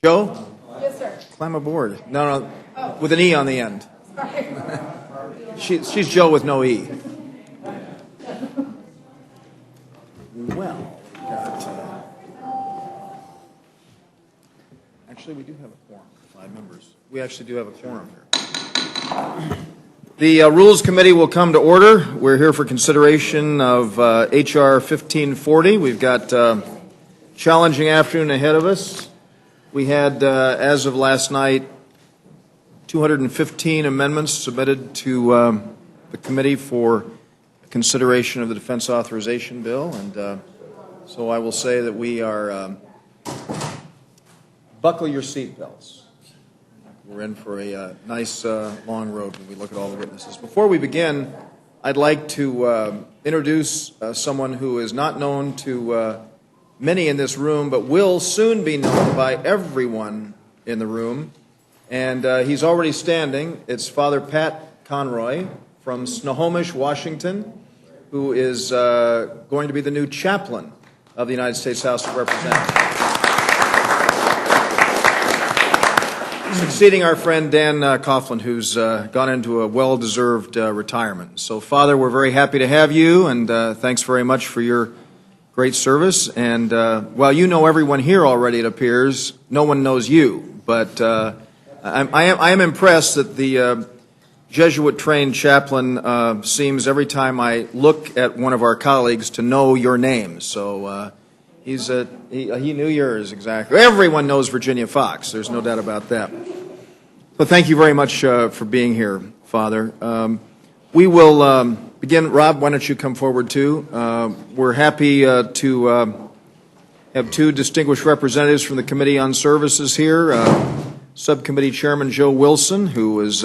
Joe? Yes, sir. Climb aboard. No, with an E on the end. Sorry. She's Joe with no E. Well, actually, we do have a quorum, 5 members. We actually do have a quorum here. The Rules Committee will come to order. We're here for consideration of H.R. 1540. We've got a challenging afternoon ahead of us. We had, as of last night, 215 amendments submitted to the committee for consideration of the Defense Authorization Bill, and so I will say that we are buckle your seatbelts. We're in for a nice long road when we look at all the witnesses. Before we begin, I'd like to introduce someone who is not known to many in this room, but will soon be known by everyone in the room. And he's already standing. It's Father Pat Conroy from Snohomish, Washington, who is going to be the new chaplain of the United States House of Representatives. Succeeding our friend Dan Coughlin, who's gone into a well-deserved retirement. So, Father, we're very happy to have you, and thanks very much for your great service. And while you know everyone here already, it appears, no one knows you. But I am impressed that the Jesuit-trained chaplain seems, every time I look at one of our colleagues, to know your name. So he knew yours, exactly. Everyone knows Virginia Fox. There's no doubt about that. So thank you very much for being here, Father. We will begin. Rob, why don't you come forward, too? We're happy to have 2 distinguished representatives from the Committee on Services here. Subcommittee Chairman Joe Wilson, who is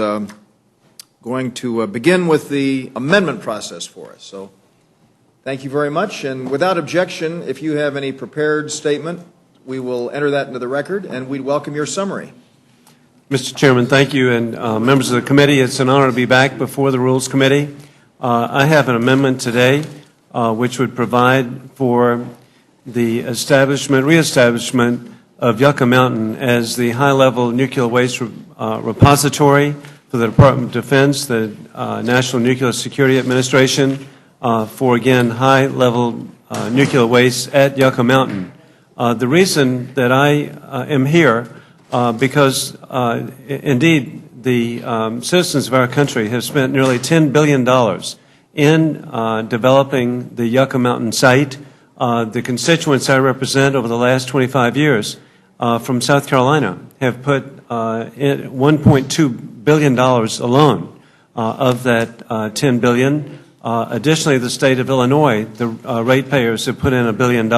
going to begin with the amendment process for us. So thank you very much. And without objection, if you have any prepared statement, we will enter that into the record, and we'd welcome your summary. Mr. Chairman, thank you. And members of the committee, it's an honor to be back before the Rules Committee. I have an amendment today which would provide for the reestablishment of Yucca Mountain as the high-level nuclear waste repository for the Department of Defense, the National Nuclear Security Administration, for, again, high-level nuclear waste at Yucca Mountain. The reason that I am here, because, indeed, the citizens of our country have spent nearly $10 billion in developing the Yucca Mountain site. The constituents I represent over the last 25 years from South Carolina have put $1.2 billion alone of that $10 billion. Additionally, the state of Illinois, the ratepayers have put in $1 billion.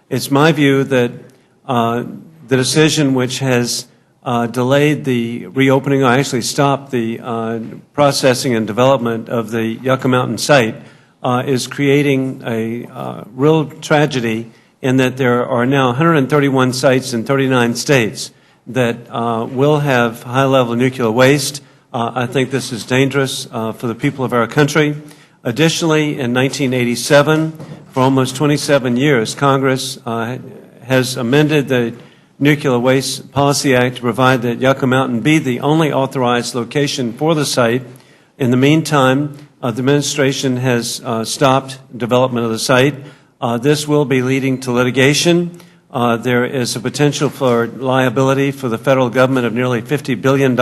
It's my view that the decision which has delayed the reopening, or actually stopped the processing and development of the Yucca Mountain site, is creating a real tragedy in that there are now 131 sites in 39 states that will have high-level nuclear waste. I think this is dangerous for the people of our country. Additionally, in 1987, for almost 27 years, Congress has amended the Nuclear Waste Policy Act to provide that Yucca Mountain be the only authorized location for the site. In the meantime, the administration has stopped development of the site. This will be leading to litigation. There is a potential for liability for the federal government of nearly $50 billion.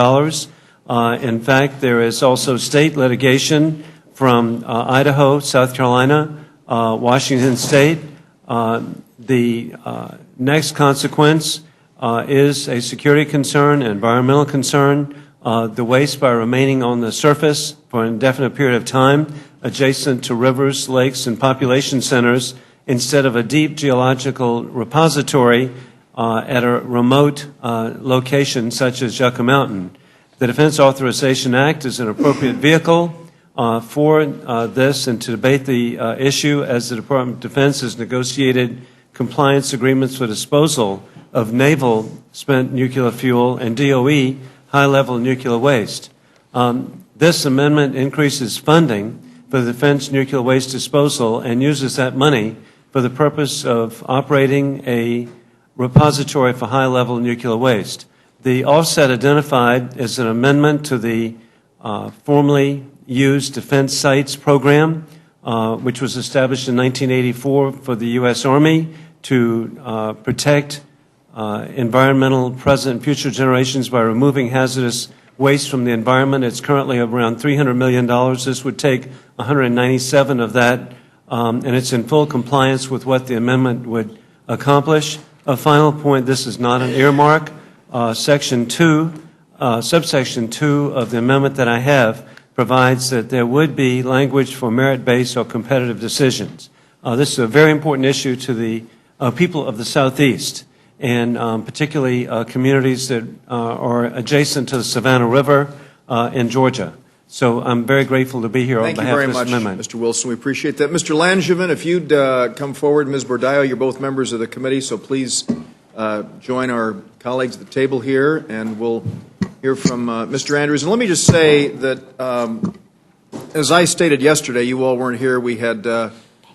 In fact, there is also state litigation from Idaho, South Carolina, Washington State. The next consequence is a security concern, an environmental concern. The waste, by remaining on the surface for an indefinite period of time, adjacent to rivers, lakes, and population centers, instead of a deep geological repository at a remote location such as Yucca Mountain. The Defense Authorization Act is an appropriate vehicle for this and to debate the issue as the Department of Defense has negotiated compliance agreements for disposal of naval spent nuclear fuel and DOE high-level nuclear waste. This amendment increases funding for the Defense Nuclear Waste Disposal and uses that money for the purpose of operating a repository for high-level nuclear waste. The offset identified is an amendment to the formerly used Defense Sites Program, which was established in 1984 for the U.S. Army to protect environmental present and future generations by removing hazardous waste from the environment. It's currently around $300 million. This would take 197 of that, and it's in full compliance with what the amendment would accomplish. A final point, this is not an earmark. Subsection 2 of the amendment that I have provides that there would be language for merit-based or competitive decisions. This is a very important issue to the people of the Southeast, and particularly communities that are adjacent to the Savannah River in Georgia. So I'm very grateful to be here on behalf of this amendment. Thank you very much, Mr. Wilson. We appreciate that. Mr. Langevin, if you'd come forward, Ms. Bordallo, you're both members of the committee, so please join our colleagues at the table here, and we'll hear from Mr. Andrews. And let me just say that, as I stated yesterday, you all weren't here. We had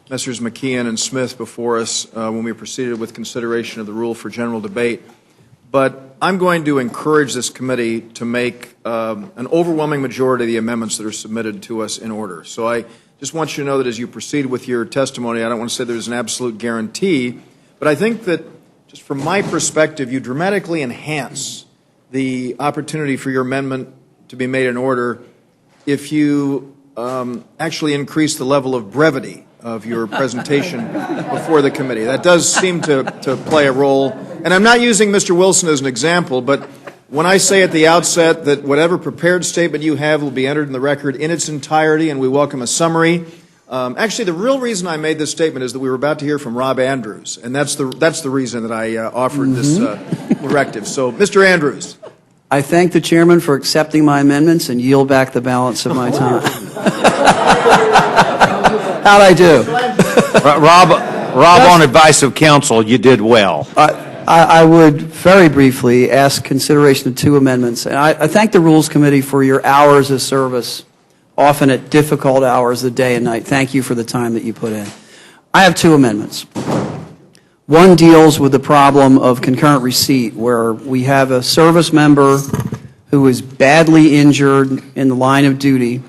Messrs. McKeon and Smith before us when we proceeded with consideration of the rule for general debate. But I'm going to encourage this committee to make an overwhelming majority of the amendments that are submitted to us in order. So I just want you to know that as you proceed with your testimony, I don't want to say there's an absolute guarantee, but I think that just from my perspective, you dramatically enhance the opportunity for your amendment to be made in order if you actually increase the level of brevity of your presentation before the committee. That does seem to play a role. And I'm not using Mr. Wilson as an example, but when I say at the outset that whatever prepared statement you have will be entered in the record in its entirety and we welcome a summary, actually the real reason I made this statement is that we were about to hear from Rob Andrews, and that's the reason that I offered this directive. So, Mr. Andrews. I thank the chairman for accepting my amendments and yield back the balance of my time. How'd I do? Rob, on advice of counsel, you did well. I would very briefly ask consideration of two amendments. And I thank the Rules Committee for your hours of service, often at difficult hours of the day and night. Thank you for the time that you put in. I have two amendments. One deals with the problem of concurrent receipt, where we have a service member who is badly injured in the line of duty,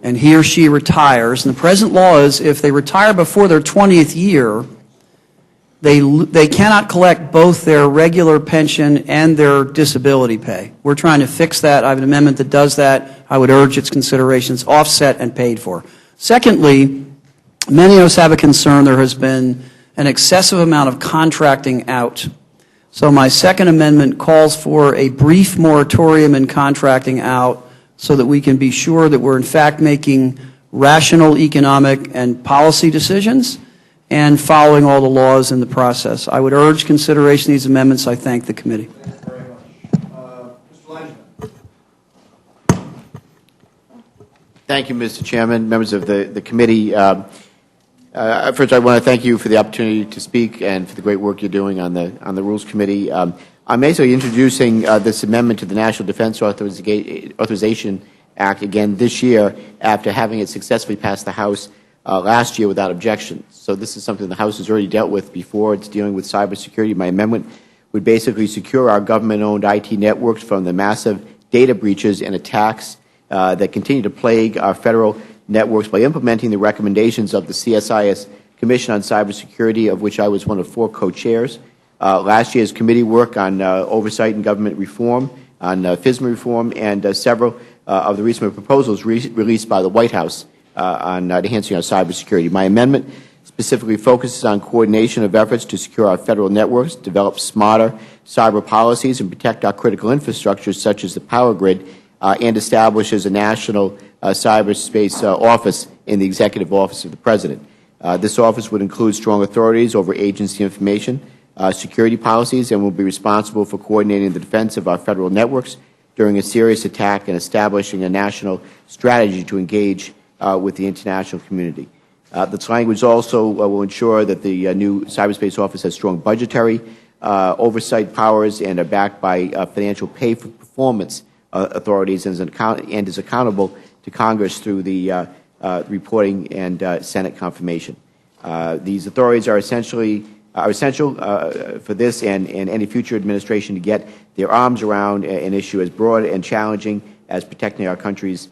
and he or she retires. And the present law is if they retire before their 20th year, they cannot collect both their regular pension and their disability pay. We're trying to fix that. I have an amendment that does that. I would urge its consideration. It's offset and paid for. Secondly, many of us have a concern there has been an excessive amount of contracting out. So my second amendment calls for a brief moratorium in contracting out so that we can be sure that we're in fact making rational economic and policy decisions and following all the laws in the process. I would urge consideration of these amendments. I thank the committee. Thank you very much. Mr. Langevin. Thank you, Mr. Chairman, members of the committee. First, I want to thank you for the opportunity to speak and for the great work you're doing on the Rules Committee. I'm basically introducing this amendment to the National Defense Authorization Act again this year after having it successfully pass the House last year without objection. So this is something the House has already dealt with before. It's dealing with cybersecurity. My amendment would basically secure our government-owned IT networks from the massive data breaches and attacks that continue to plague our federal networks by implementing the recommendations of the CSIS Commission on Cybersecurity, of which I was one of 4 co-chairs. Last year's committee work on oversight and government reform, on FISMA reform, and several of the recent proposals released by the White House on enhancing our cybersecurity. My amendment specifically focuses on coordination of efforts to secure our federal networks, develop smarter cyber policies, and protect our critical infrastructures such as the power grid, and establishes a national cyberspace office in the Executive Office of the President. This office would include strong authorities over agency information, security policies, and will be responsible for coordinating the defense of our federal networks during a serious attack and establishing a national strategy to engage with the international community. This language also will ensure that the new cyberspace office has strong budgetary oversight powers and are backed by financial pay for performance authorities and is accountable to Congress through the reporting and Senate confirmation. These authorities are essentially are essential for this and any future administration to get their arms around an issue as broad and challenging as protecting our country's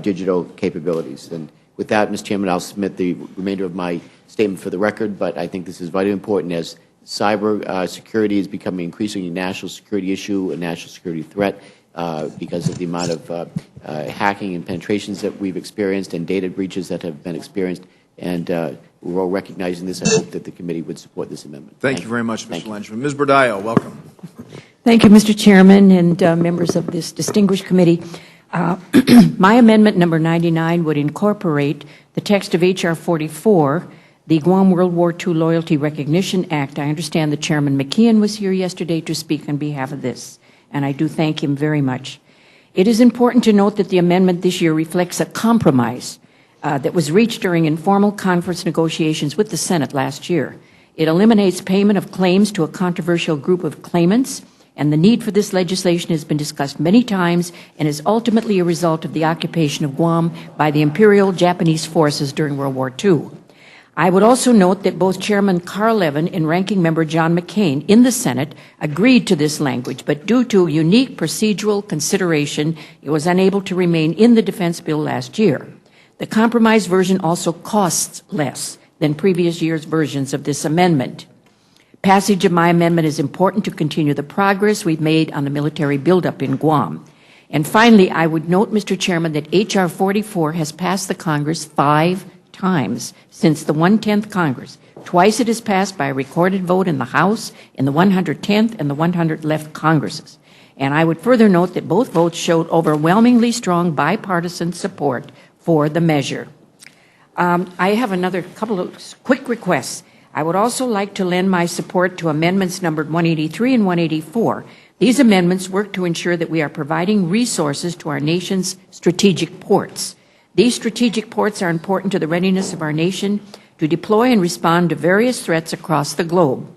digital capabilities. And with that, Mr. Chairman, I'll submit the remainder of my statement for the record, but I think this is vitally important as cyber security is becoming increasingly a national security issue, a national security threat, because of the amount of hacking and penetrations that we've experienced and data breaches that have been experienced. And we're all recognizing this. I hope that the committee would support this amendment. Thank you very much, Mr. Langevin. Ms. Berdallo, welcome. Thank you, Mr. Chairman and members of this distinguished committee. My amendment number 99 would incorporate the text of H.R. 44, the Guam World War II Loyalty Recognition Act. I understand that Chairman McKeon was here yesterday to speak on behalf of this, and I do thank him very much. It is important to note that the amendment this year reflects a compromise that was reached during informal conference negotiations with the Senate last year. It eliminates payment of claims to a controversial group of claimants, and the need for this legislation has been discussed many times and is ultimately a result of the occupation of Guam by the Imperial Japanese forces during World War II. I would also note that both Chairman Carl Levin and Ranking Member John McCain in the Senate agreed to this language, but due to unique procedural consideration, it was unable to remain in the defense bill last year. The compromise version also costs less than previous year's versions of this amendment. Passage of my amendment is important to continue the progress we've made on the military buildup in Guam. And finally, I would note, Mr. Chairman, that H.R. 44 has passed the Congress 5 times since the 110th Congress. Twice it has passed by a recorded vote in the House in the 110th and the 111th Congresses. And I would further note that both votes showed overwhelmingly strong bipartisan support for the measure. I have another couple of quick requests. I would also like to lend my support to amendments numbered 183 and 184. These amendments work to ensure that we are providing resources to our nation's strategic ports. These strategic ports are important to the readiness of our nation to deploy and respond to various threats across the globe.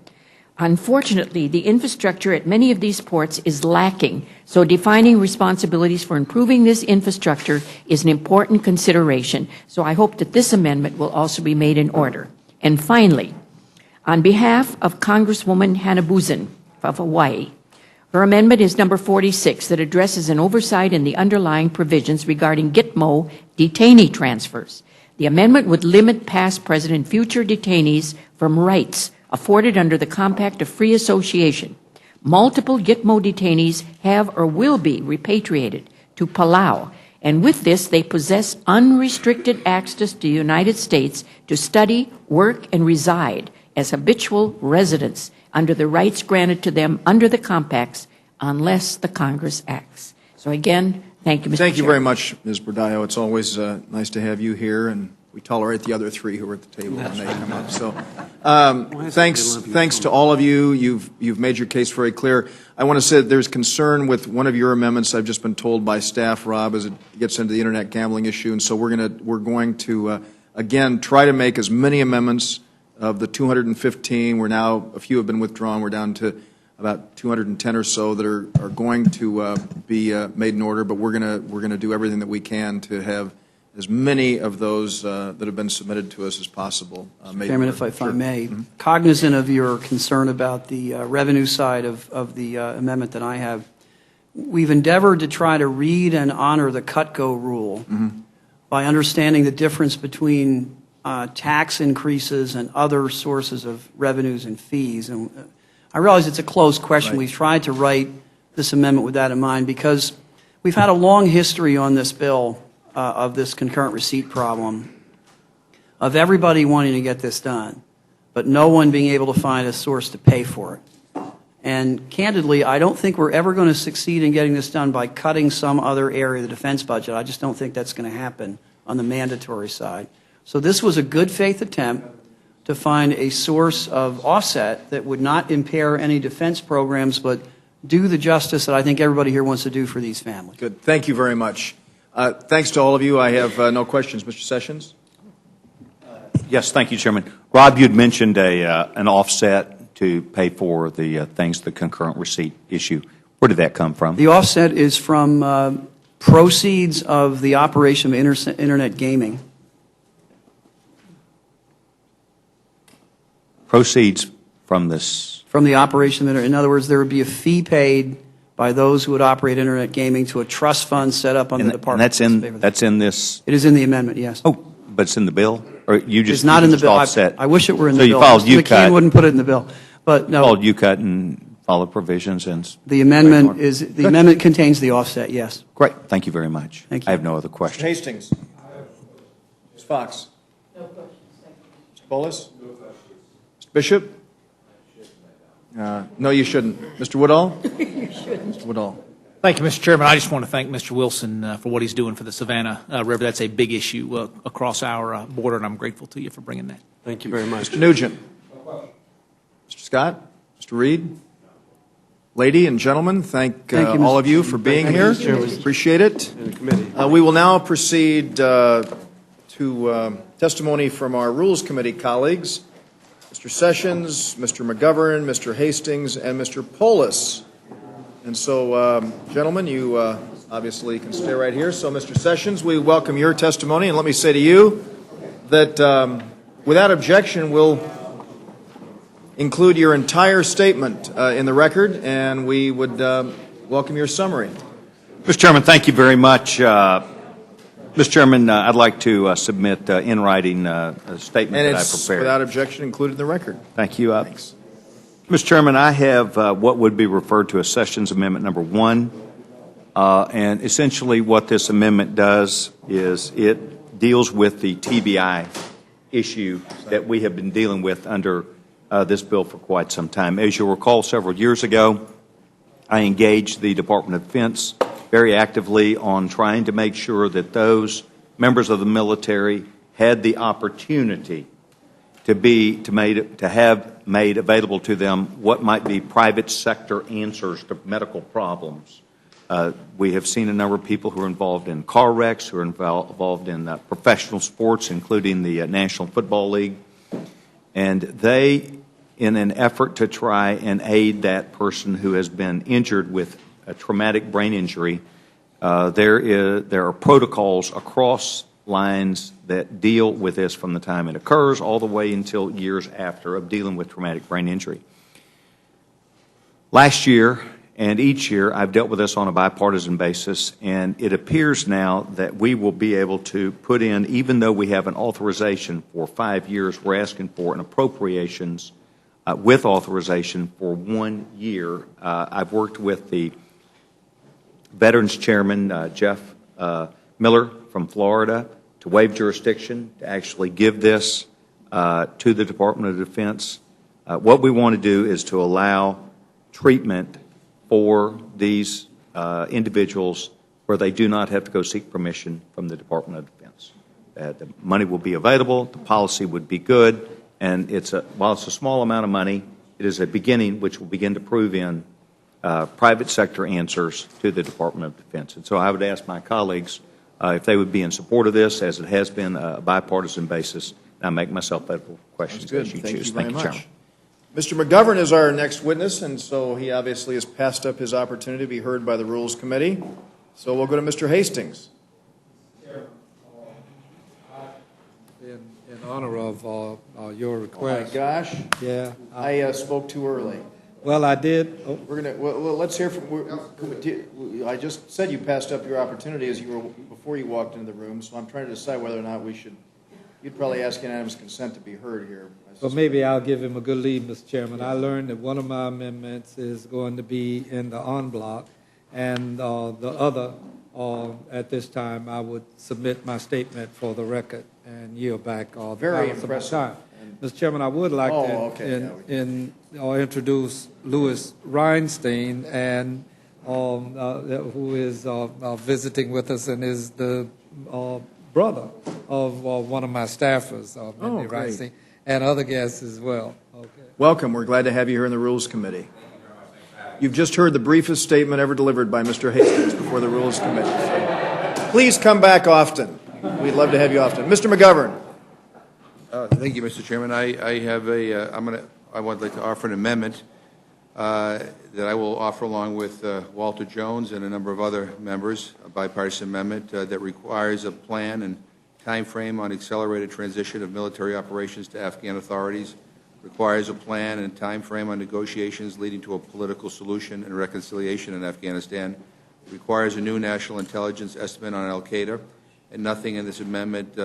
Unfortunately, the infrastructure at many of these ports is lacking, so defining responsibilities for improving this infrastructure is an important consideration. So I hope that this amendment will also be made in order. And finally, on behalf of Congresswoman Hanabusan of Hawaii, her amendment is number 46 that addresses an oversight in the underlying provisions regarding Gitmo detainee transfers. The amendment would limit past, present, and future detainees from rights afforded under the Compact of Free Association. Multiple Gitmo detainees have or will be repatriated to Palau, and with this they possess unrestricted access to the United States to study, work, and reside as habitual residents under the rights granted to them under the compacts unless the Congress acts. So again, thank you, Mr. Thank you Chair. very much, Ms. Berdallo. It's always nice to have you here, and we tolerate the other three who are at the table when they come up. So thanks to all of you. You've made your case very clear. I want to say that there's concern with one of your amendments. I've just been told by staff, Rob, as it gets into the internet gambling issue, and so we're going to again try to make as many amendments of the 215. We're now, a few have been withdrawn. We're down to about 210 or so that are going to be made in order, but we're going to do everything that we can to have as many of those that have been submitted to us as possible. Chairman, if I may, cognizant of your concern about the revenue side of the amendment that I have, we've endeavored to try to read and honor the Cutco rule by understanding the difference between tax increases and other sources of revenues and fees. And I realize it's a closed question. Right. We've tried to write this amendment with that in mind because we've had a long history on this bill of this concurrent receipt problem, of everybody wanting to get this done, but no one being able to find a source to pay for it. And candidly, I don't think we're ever going to succeed in getting this done by cutting some other area of the defense budget. I just don't think that's going to happen on the mandatory side. So this was a good faith attempt to find a source of offset that would not impair any defense programs, but do the justice that I think everybody here wants to do for these families. Good. Thank you very much. Thanks to all of you. I have no questions. Mr. Sessions? Yes, thank you, Chairman. Rob, you'd mentioned an offset to pay for the things, the concurrent receipt issue. Where did that come from? The offset is from proceeds of the operation of internet gaming. Proceeds from this? From the operation of Internet. In other words, there would be a fee paid by those who would operate Internet gaming to a trust fund set up under the Department. And that's in this? It is in the amendment, yes. Oh, but it's in the bill? Or you just? It's not you in the just bill. Offset? I wish it were in the So bill. you followed Mr. McKeon UCUT. wouldn't put it in the bill. But no, Followed UCUT and followed provisions and? the amendment amendment contains the offset, yes. Great, thank you very much. Thank you. I have no other Mr. questions. Hastings? Ms. Fox? No questions. Mr. Bolus? No questions. Mr. Bishop? No, you shouldn't. Mr. Woodall? You shouldn't. Mr. Woodall. Thank you, Mr. Chairman. I just want to thank Mr. Wilson for what he's doing for the Savannah River. That's a big issue across our border, and I'm grateful to you for bringing that. Thank you very much. Mr. Nugent? Mr. Scott? Mr. Reed? Lady and gentlemen, thank Thank you, all Mr. of you for being here. Appreciate it. And the committee. We will now proceed to testimony from our Rules Committee colleagues, Mr. Sessions, Mr. McGovern, Mr. Hastings, and Mr. Polis. And so, gentlemen, you obviously can stay right here. So, Mr. Sessions, we welcome your testimony, and let me say to you that without objection, we'll include your entire statement in the record, and we would welcome your summary. Mr. Chairman, thank you very much. Mr. Chairman, I'd like to submit in writing a statement And that I it's, prepared. without objection, included in the record. Thank you. Thanks. Mr. Chairman, I have what would be referred to as Sessions Amendment Number 1. And essentially what this amendment does is it deals with the TBI issue that we have been dealing with under this bill for quite some time. As you'll recall, several years ago, I engaged the Department of Defense very actively on trying to make sure that those members of the military had the opportunity to have made available to them what might be private sector answers to medical problems. We have seen a number of people who are involved in car wrecks, who are involved in professional sports, including the National Football League. And they, in an effort to try and aid that person who has been injured with a traumatic brain injury, there are protocols across lines that deal with this from the time it occurs all the way until years after of dealing with traumatic brain injury. Last year and each year I've dealt with this on a bipartisan basis, and it appears now that we will be able to put in, even though we have an authorization for 5 years, we're asking for an appropriations with authorization for 1 year. I've worked with the Veterans Chairman, Jeff Miller from Florida, to waive jurisdiction, to actually give this to the Department of Defense. What we want to do is to allow treatment for these individuals where they do not have to go seek permission from the Department of Defense. The money will be available, the policy would be good, and while it's a small amount of money, it is a beginning which will begin to prove in private sector answers to the Department of Defense. And so I would ask my colleagues if they would be in support of this, as it has been a bipartisan basis. And I make myself available for questions as you Thank choose. you very much. Chairman. Mr. McGovern is our next witness, and so he obviously has passed up his opportunity to be heard by the Rules Committee. So we'll go to Mr. Hastings. In honor of your request. Oh, my gosh. Yeah. I spoke too early. Well, I did. Oh, Well, let's hear from. I just said you passed up your opportunity before you walked into the room, so I'm trying to decide whether or not we should. You'd probably ask unanimous consent to be heard here. well, maybe I'll give him a good lead, Mr. Chairman. I learned that one of my amendments is going to be in the en bloc, and the other, at this time, I would submit my statement for the record and yield back the Very balance of my impressive. time. Mr. Chairman, I would like to introduce Louis Reinstein, and who is visiting with us and is the brother of one of my staffers, Mindy great. Reinstein, and other guests as well. Okay. Welcome. We're glad to have you here in the Rules Committee. You've just heard the briefest statement ever delivered by Mr. Hastings before the Rules Committee. Please come back often. We'd love to have you often. Mr. McGovern. Thank you, Mr. Chairman. I would like to offer an amendment that I will offer along with Walter Jones and a number of other members, a bipartisan amendment that requires a plan and time frame on accelerated transition of military operations to Afghan authorities requires a plan and time frame on negotiations leading to a political solution and reconciliation in Afghanistan, requires a new national intelligence estimate on al-Qaeda, and nothing in this amendment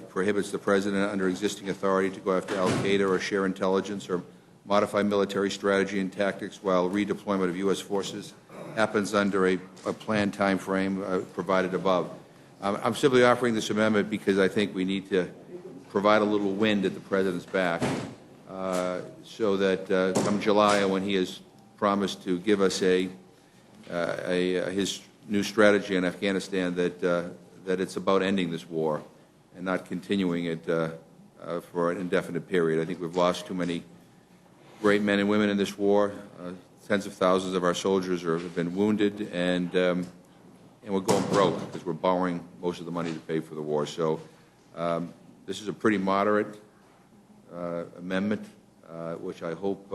prohibits the President under existing authority to go after al-Qaeda or share intelligence or modify military strategy and tactics while redeployment of U.S. forces happens under a planned time frame provided above. I'm simply offering this amendment because I think we need to provide a little wind at the President's back so that come July, when he has promised to give us his new strategy in Afghanistan, that it's about ending this war and not continuing it for an indefinite period. I think we've lost too many great men and women in this war. Tens of thousands of our soldiers have been wounded, and we're going broke because we're borrowing most of the money to pay for the war. So this is a pretty moderate amendment, which I hope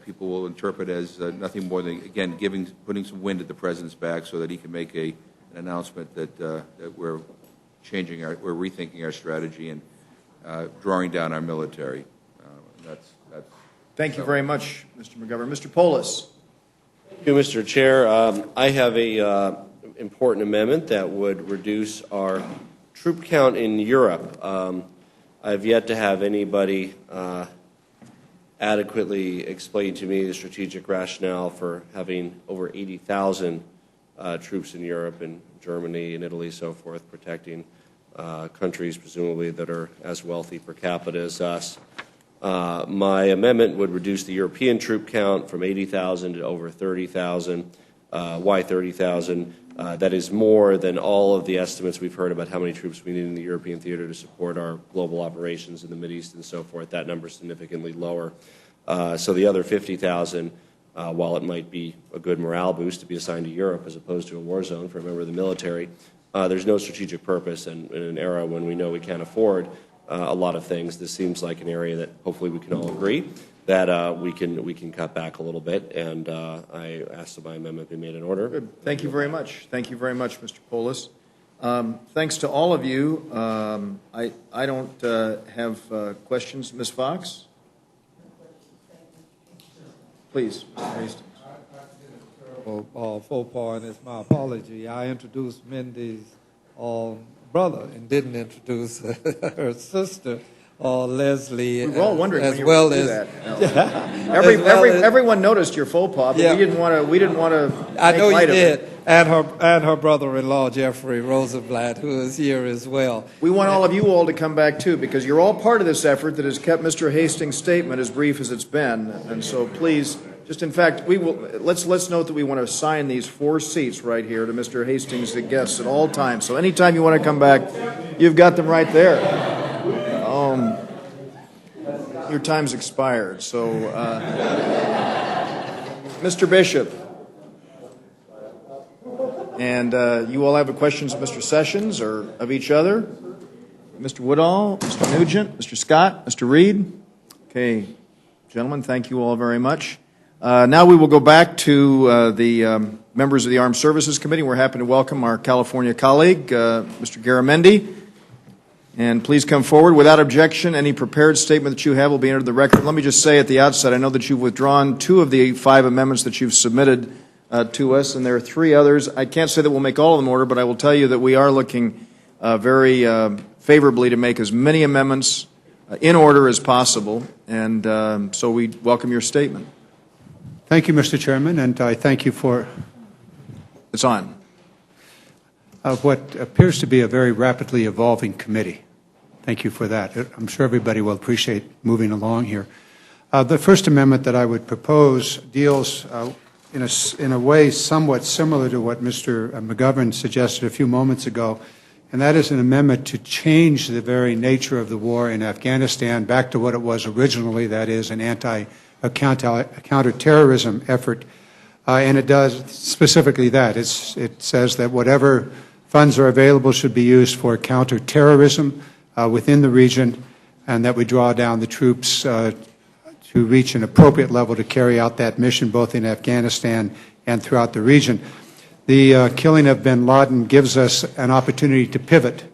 people will interpret as nothing more than, again, putting some wind at the President's back so that he can make an announcement that we're rethinking our strategy and drawing down our military. Thank you very much, Mr. McGovern. Mr. Polis. Thank you, Mr. Chair. I have a important amendment that would reduce our troop count in Europe. I've yet to have anybody adequately explain to me the strategic rationale for having over 80,000 troops in Europe and Germany and Italy, so forth, protecting countries presumably that are as wealthy per capita as us. My amendment would reduce the European troop count from 80,000 to over 30,000. Why 30,000? That is more than all of the estimates we've heard about how many troops we need in the European theater to support our global operations in the Mideast and so forth. That number is significantly lower. So the other 50,000, while it might be a good morale boost to be assigned to Europe as opposed to a war zone for a member of the military, there's no strategic purpose. And in an era when we know we can't afford a lot of things, this seems like an area that hopefully we can all agree that we can cut back a little bit, and I ask that my amendment be made in order. Good. Thank you very much. Thank you very much, Mr. Polis. Thanks to all of you. I don't have questions. Ms. Fox? Please, Mr. Hastings. Faux pas, and it's my apology. I introduced Mindy's brother and didn't introduce her sister, Leslie. We were all wondering as when you well were as going to do that. Everyone noticed your faux pas, but Yeah. we didn't want to. I know you of did. It. And her brother-in-law, Jeffrey Rosenblatt, who is here as well. We want all of you all to come back too, because you're all part of this effort that has kept Mr. Hastings' statement as brief as it's been. And so please, just in fact, we will let's note that we want to assign these 4 seats right here to Mr. Hastings' guests at all times. So anytime you want to come back, you've got them right there. Your time's expired. So, Mr. Bishop. And you all have questions of Mr. Sessions or of each other? Mr. Woodall, Mr. Nugent, Mr. Scott, Mr. Reed? Okay, gentlemen, thank you all very much. Now we will go back to the members of the Armed Services Committee. We're happy to welcome our California colleague, Mr. Garamendi. And please come forward. Without objection, any prepared statement that you have will be entered the record. Let me just say at the outset, I know that you've withdrawn 2 of the 5 amendments that you've submitted to us, and there are 3 others. I can't say that we'll make all of them in order, but I will tell you that we are looking very favorably to make as many amendments in order as possible, and so we welcome your statement. Thank you, Mr. Chairman, and I thank you for It's on. What appears to be a very rapidly evolving committee. Thank you for that. I'm sure everybody will appreciate moving along here. The first amendment that I would propose deals in a way somewhat similar to what Mr. McGovern suggested a few moments ago, and that is an amendment to change the very nature of the war in Afghanistan back to what it was originally, that is, a counterterrorism effort. And it does specifically that. It says that whatever funds are available should be used for counterterrorism within the region, and that we draw down the troops to reach an appropriate level to carry out that mission both in Afghanistan and throughout the region. The killing of bin Laden gives us an opportunity to pivot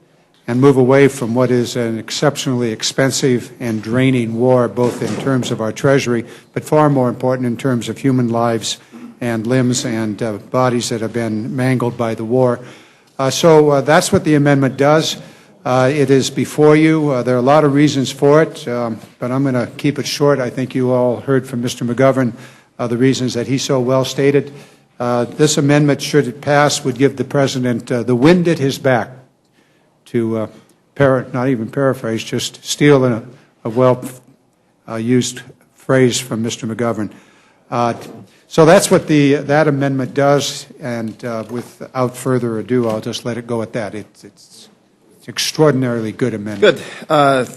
and move away from what is an exceptionally expensive and draining war, both in terms of our Treasury, but far more important in terms of human lives and limbs and bodies that have been mangled by the war. So that's what the amendment does. It is before you. There are a lot of reasons for it, but I'm going to keep it short. I think you all heard from Mr. McGovern the reasons that he so well stated. This amendment, should it pass, would give the President the wind at his back to, not even paraphrase, just steal a well-used phrase from Mr. McGovern. So that's what that amendment does, and without further ado, I'll just let it go at that. It's an extraordinarily good amendment. Good.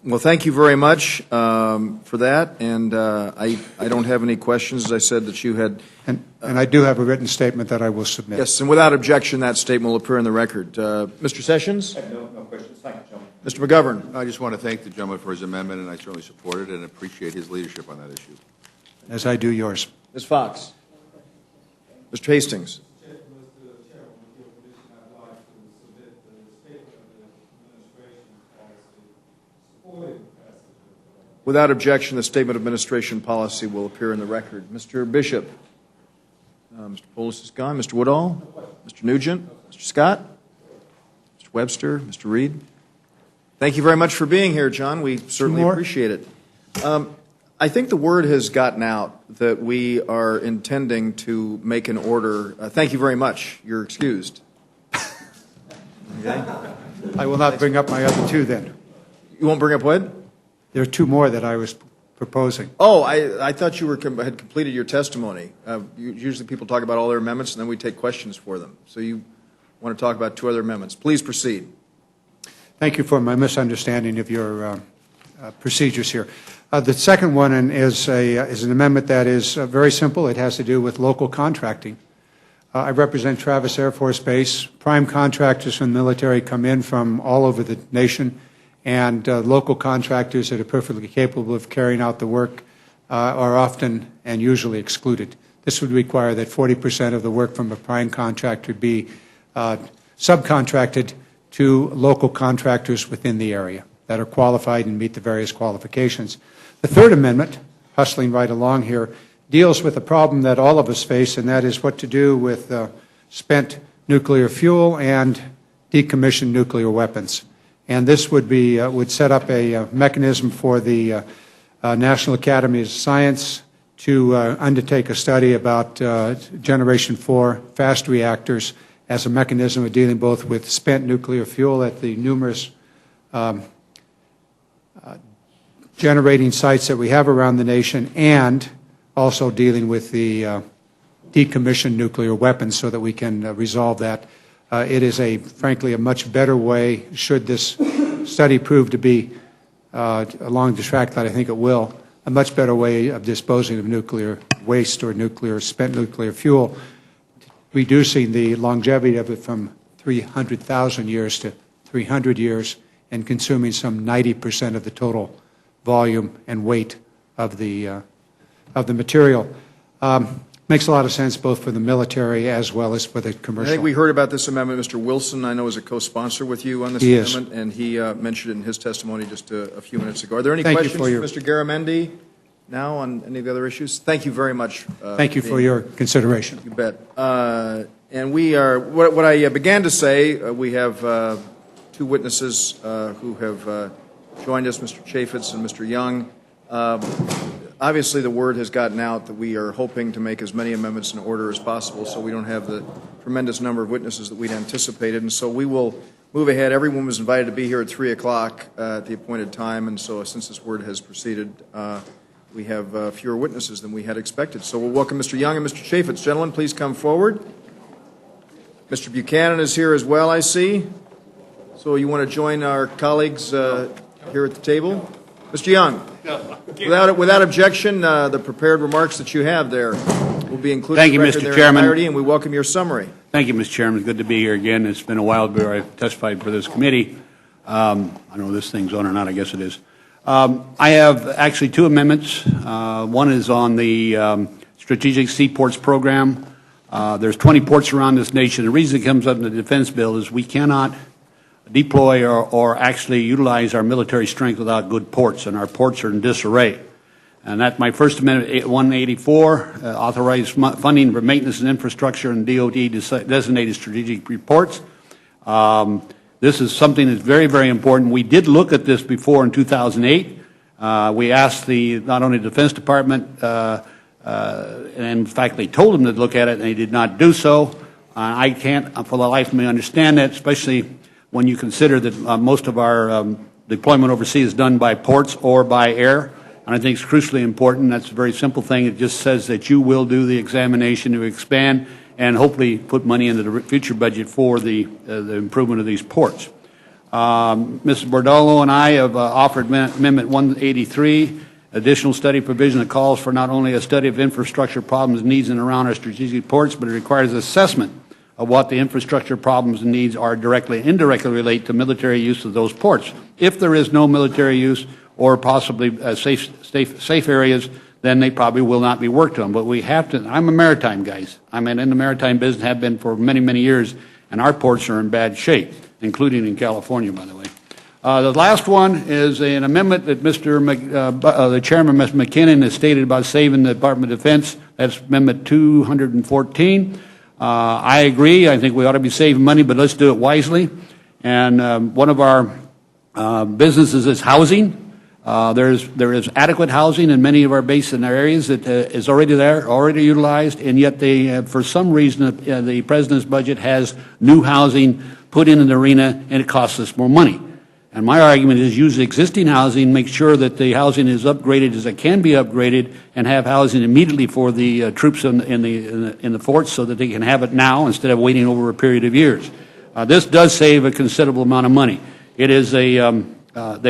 Well, thank you very much for that, and I don't have any questions. As I said, that you had... And I do have a written statement that I will submit. Yes, and without objection, that statement will appear in the record. Mr. Sessions? I have no questions. Thank you, gentlemen. Mr. McGovern? I just want to thank the gentleman for his amendment, and I certainly support it and appreciate his leadership on that issue. As I do yours. Ms. Fox? Mr. Hastings? Without objection, the statement of administration policy will appear in the record. Mr. Bishop? Mr. Polis is gone. Mr. Woodall? Mr. Nugent? Mr. Scott? Mr. Webster? Mr. Reed? Thank you very much for being here, John. We certainly appreciate it. I think the word has gotten out that we are intending to make an order. Thank you very much. You're excused. Okay. I will not bring up my other two then. You won't bring up what? There are two more that I was proposing. Oh, I thought you had completed your testimony. Usually people talk about all their amendments and then we take questions for them. So you want to talk about two other amendments. Please proceed. Thank you for my misunderstanding of your procedures here. The second one is an amendment that is very simple. It has to do with local contracting. I represent Travis Air Force Base. Prime contractors from the military come in from all over the nation, and local contractors that are perfectly capable of carrying out the work are often and usually excluded. This would require that 40% of the work from a prime contractor be subcontracted to local contractors within the area that are qualified and meet the various qualifications. The third amendment, hustling right along here, deals with a problem that all of us face, and that is what to do with spent nuclear fuel and decommissioned nuclear weapons. And this would set up a mechanism for the National Academy of Science to undertake a study about Generation 4 fast reactors as a mechanism of dealing both with spent nuclear fuel at the numerous generating sites that we have around the nation, and also dealing with the decommissioned nuclear weapons so that we can resolve that. It is, frankly, a much better way, should this study prove to be along the track that I think it will, a much better way of disposing of nuclear waste or spent nuclear fuel, reducing the longevity of it from 300,000 years to 300 years, and consuming some 90% of the total volume and weight of the material. Makes a lot of sense both for the military as well as for the commercial. I think we heard about this amendment. Mr. Wilson, I know, is a co-sponsor with you on this amendment, and he mentioned it in his testimony just a few minutes ago. Are there any questions for Mr. Garamendi now on any of the other issues? Thank you very much. Thank you for your consideration. You bet. And we are, what I began to say, we have two witnesses who have joined us, Mr. Chaffetz and Mr. Young. Obviously, the word has gotten out that we are hoping to make as many amendments in order as possible so we don't have the tremendous number of witnesses that we'd anticipated. And so we will move ahead. Everyone was invited to be here at 3 o'clock at the appointed time. And so since this word has proceeded, we have fewer witnesses than we had expected. So we'll welcome Mr. Young and Mr. Chaffetz. Gentlemen, please come forward. Mr. Buchanan is here as well, I see. So you want to join our colleagues here at the table? Mr. Young, without objection, the prepared remarks that you have there will be included in the record in their entirety, and we welcome your summary. Thank you, Mr. Chairman. It's good to be here again. It's been a while before I've testified for this committee. I don't know if this thing's on or not. I guess it is. I have actually two amendments. One is on the Strategic Seaports Program. There's 20 ports around this nation. The reason it comes up in the defense bill is we cannot deploy or actually utilize our military strength without good ports, and our ports are in disarray. And that's my First Amendment, 184, authorized funding for maintenance and infrastructure and DOD designated strategic reports. This is something that's very, very important. We did look at this before in 2008. We asked not only the Defense Department, and in fact they told them to look at it, and they did not do so. I can't, for the life of me, understand that, especially when you consider that most of our deployment overseas is done by ports or by air. And I think it's crucially important. That's a very simple thing. It just says that you will do the examination to expand and hopefully put money into the future budget for the improvement of these ports. Mr. Bordolo and I have offered Amendment 183, additional study provision that calls for not only a study of infrastructure problems and needs in and around our strategic ports, but it requires assessment of what the infrastructure problems and needs are directly and indirectly relate to military use of those ports. If there is no military use or possibly safe areas, then they probably will not be worked on. But we have to, I'm a maritime guy. I'm in the maritime business, have been for many, many years, and our ports are in bad shape, including in California, by the way. The last one is an amendment that the Chairman, Mr. McKinnon, has stated about saving the Department of Defense. That's Amendment 214. I agree. I think we ought to be saving money, but let's do it wisely. And one of our businesses is housing. There is adequate housing in many of our bases and areas that is already there, already utilized, and yet they, for some reason, the President's budget has new housing put in the arena, and it costs us more money. And my argument is use existing housing, make sure that the housing is upgraded as it can be upgraded, and have housing immediately for the troops in the forts so that they can have it now instead of waiting over a period of years. This does save a considerable amount of money. It is they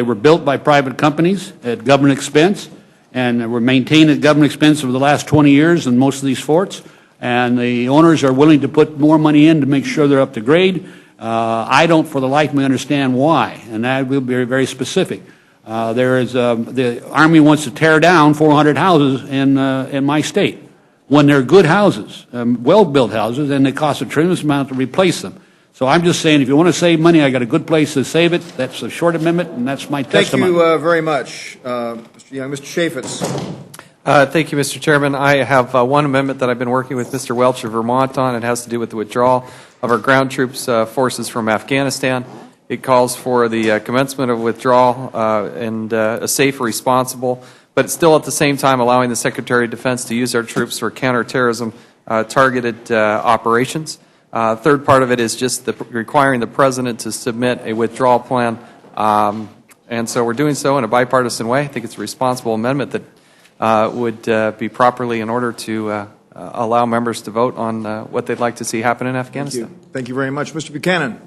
were built by private companies at government expense, and were maintained at government expense over the last 20 years in most of these forts. And the owners are willing to put more money in to make sure they're up to grade. I don't, for the life of me, understand why, and that will be very specific. The Army wants to tear down 400 houses in my state when they're good houses, well-built houses, and they cost a tremendous amount to replace them. So I'm just saying, if you want to save money, I got a good place to save it. That's a short amendment, and that's my testimony. Thank you very much, Mr. Young. Mr. Chaffetz. Thank you, Mr. Chairman. I have one amendment that I've been working with Mr. Welch of Vermont on. It has to do with the withdrawal of our ground troops forces from Afghanistan. It calls for the commencement of withdrawal and a safe, responsible, but still at the same time allowing the Secretary of Defense to use our troops for counterterrorism targeted operations. Third part of it is just requiring the President to submit a withdrawal plan, and so we're doing so in a bipartisan way. I think it's a responsible amendment that would be properly in order to allow members to vote on what they'd like to see happen in Afghanistan. Thank you very much. Mr. Buchanan.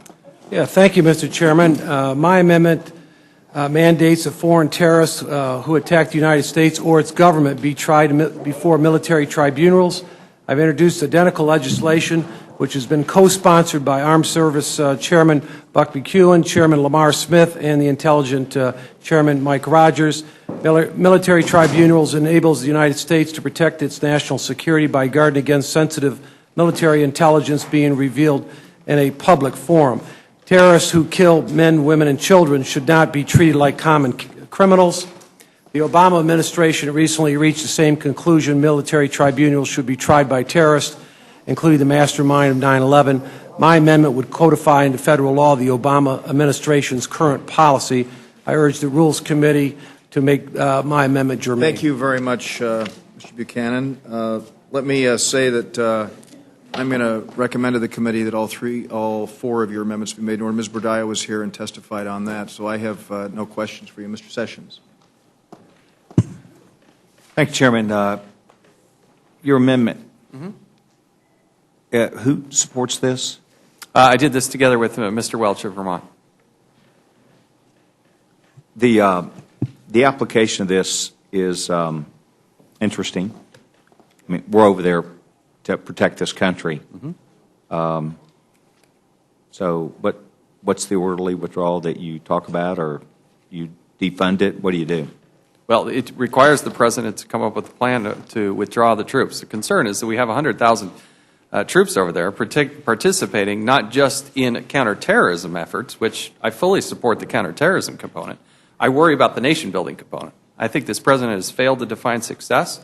Yeah, thank you, Mr. Chairman. My amendment mandates that foreign terrorists who attack the United States or its government be tried before military tribunals. I've introduced identical legislation which has been co-sponsored by Armed Service Chairman Buck McEwen, Chairman Lamar Smith, and the Intelligent Chairman Mike Rogers. Military tribunals enables the United States to protect its national security by guarding against sensitive military intelligence being revealed in a public forum. Terrorists who kill men, women, and children should not be treated like common criminals. The Obama administration recently reached the same conclusion. Military tribunals should be tried by terrorists, including the mastermind of 9/11. My amendment would codify into federal law the Obama administration's current policy. I urge the Rules Committee to make my amendment germane. Thank you very much, Mr. Buchanan. Let me say that I'm going to recommend to the committee that all four of your amendments be made in order. Ms. Bordaya was here and testified on that, so I have no questions for you. Mr. Sessions. Thank you, Chairman. Your amendment, who supports this? I did this together with Mr. Welch of Vermont. The application of this is interesting. I mean, we're over there to protect this country. So, what's the orderly withdrawal that you talk about, or you defund it? What do you do? Well, it requires the President to come up with a plan to withdraw the troops. The concern is that we have 100,000 troops over there participating not just in counterterrorism efforts, which I fully support the counterterrorism component. I worry about the nation-building component. I think this president has failed to define success.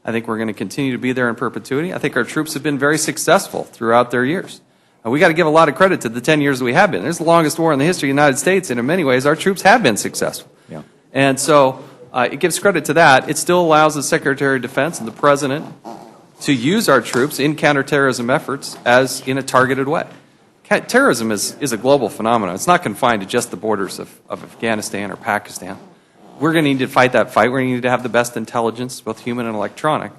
I think we're going to continue to be there in perpetuity. I think our troops have been very successful throughout their years. We got to give a lot of credit to the 10 years that we have been. It's the longest war in the history of the United States, and in many ways, our troops have been successful. Yeah. And so it gives credit to that. It still allows the Secretary of Defense and the President to use our troops in counterterrorism efforts as in a targeted way. Terrorism is a global phenomenon. It's not confined to just the borders of Afghanistan or Pakistan. We're going to need to fight that fight. We're going to need to have the best intelligence, both human and electronic.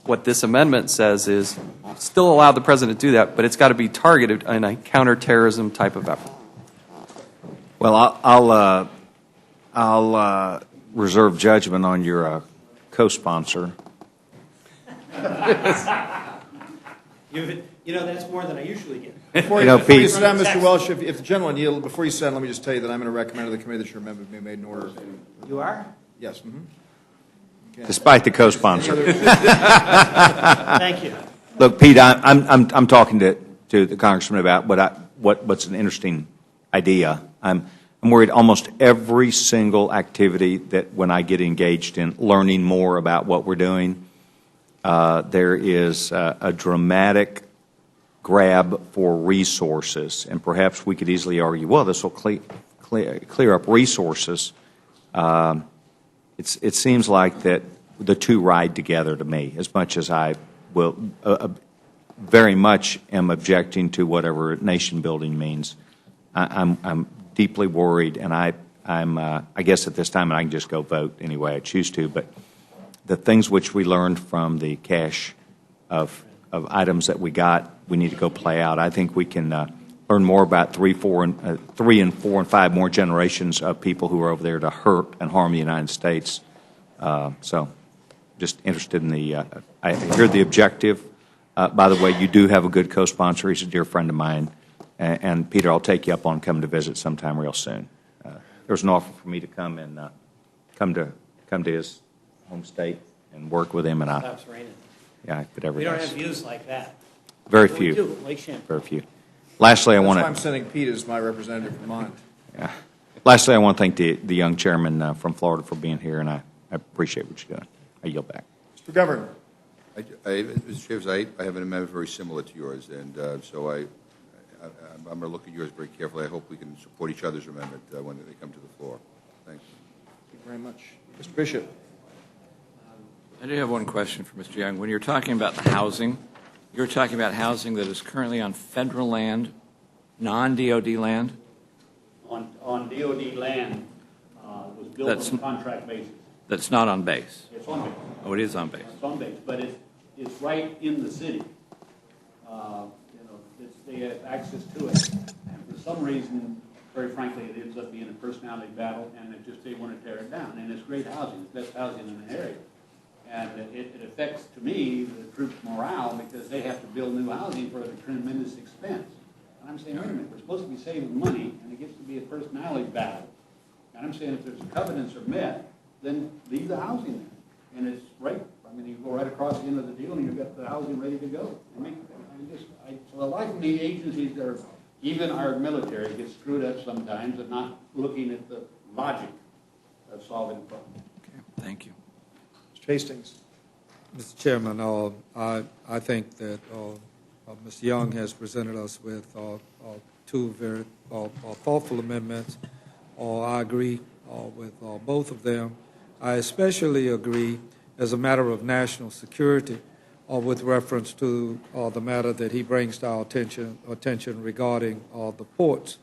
What this amendment says is still allow the President to do that, but it's got to be targeted in a counterterrorism type of effort. Well, I'll reserve judgment on your co-sponsor. You know, that's more than I usually get. Before you sit down, Mr. Welch, if the gentleman yield, before you sit down, let me just tell you that I'm going to recommend to the committee that your amendment be made in order. You are? Yes. Mm-hmm. Okay. Despite the co-sponsor. Thank you. Look, Pete, I'm talking to the congressman about what's an interesting idea. I'm worried almost every single activity that when I get engaged in learning more about what we're doing, there is a dramatic grab for resources, and perhaps we could easily argue, well, this will clear up resources. It seems like that the two ride together to me, as much as I will very much am objecting to whatever nation building means. I'm deeply worried, and I guess at this time, and I can just go vote any way I choose to, but the things which we learned from the cache of items that we got, we need to go play out. I think we can learn more about 3 and 4 and 5 more generations of people who are over there to hurt and harm the United States. So just interested in the, I hear the objective. By the way, you do have a good co-sponsor. He's a dear friend of mine. And Peter, I'll take you up on coming to visit sometime real soon. There was an offer for me to come and come to his home state and work with him. And Stops raining. Yeah, but every We don't day. have views like that. Very But few. We do, Lake Champlain. Very few. Lastly, I That's want why to. I'm sending Pete as my representative from Vermont. Yeah. Lastly, I want to thank the young chairman from Florida for being here, and I appreciate what you're doing. I yield back. Mr. Governor. Mr. Chavis, I have an amendment very similar to yours, and so I'm going to look at yours very carefully. I hope we can support each other's amendment when they come to the floor. Thank you. Thank you very much. Mr. Bishop. I do have one question for Mr. Young. When you're talking about the housing, you're talking about housing that is currently on federal land, non-DOD land? On DOD land, was built on a contract basis. That's not on base? It's on base. Oh, it is on base. It's on base, but it's right in the city. They have access to it. And for some reason, very frankly, it ends up being a personality battle, and they want to tear it down. And it's great housing. It's best housing in the area. And it affects, to me, the troops' morale because they have to build new housing for a tremendous expense. And I'm saying, wait a minute, we're supposed to be saving money, and it gets to be a personality battle. And I'm saying if there's covenants are met, then leave the housing there. And it's right, I mean, you go right across the end of the deal, and you've got the housing ready to go. So a lot of the agencies that are, even our military, get screwed up sometimes and not looking at the logic of solving the problem. Okay, thank you. Mr. Hastings. Mr. Chairman, I think that Mr. Young has presented us with two very thoughtful amendments. I agree with both of them. I especially agree as a matter of national security with reference to the matter that he brings to our attention regarding the ports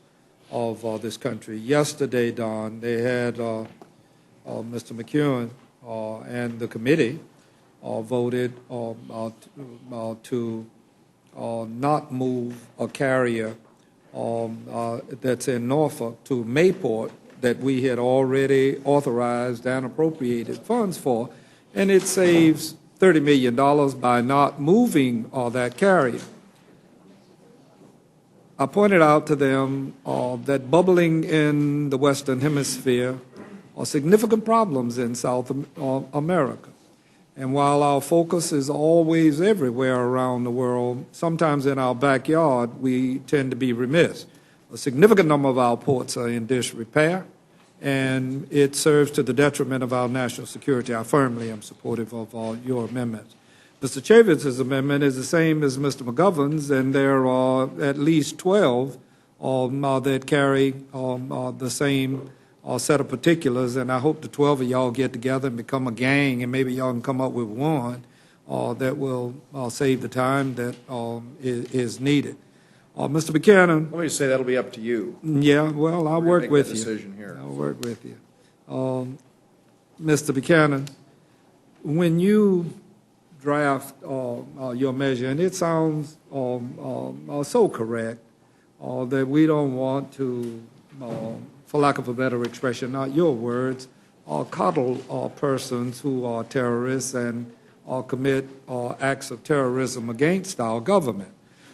of this country. Yesterday, Don, they had Mr. McEwen and the committee voted to not move a carrier that's in Norfolk to Mayport that we had already authorized and appropriated funds for, and it saves $30 million by not moving that carrier. I pointed out to them that bubbling in the Western Hemisphere are significant problems in South America. And while our focus is always everywhere around the world, sometimes in our backyard we tend to be remiss. A significant number of our ports are in disrepair, and it serves to the detriment of our national security. I firmly am supportive of your amendments. Mr. Chavitz's amendment is the same as Mr. McGovern's, and there are at least 12 that carry the same set of particulars, and I hope the 12 of y'all get together and become a gang, and maybe y'all can come up with one that will save the time that is needed. Mr. Buchanan. Let me just say that'll be up to you. Yeah, well, I'll work with you. Decision here. I'll work with you. Mr. Buchanan, when you draft your measure, and it sounds so correct that we don't want to, for lack of a better expression, not your words, coddle persons who are terrorists and commit acts of terrorism against our government.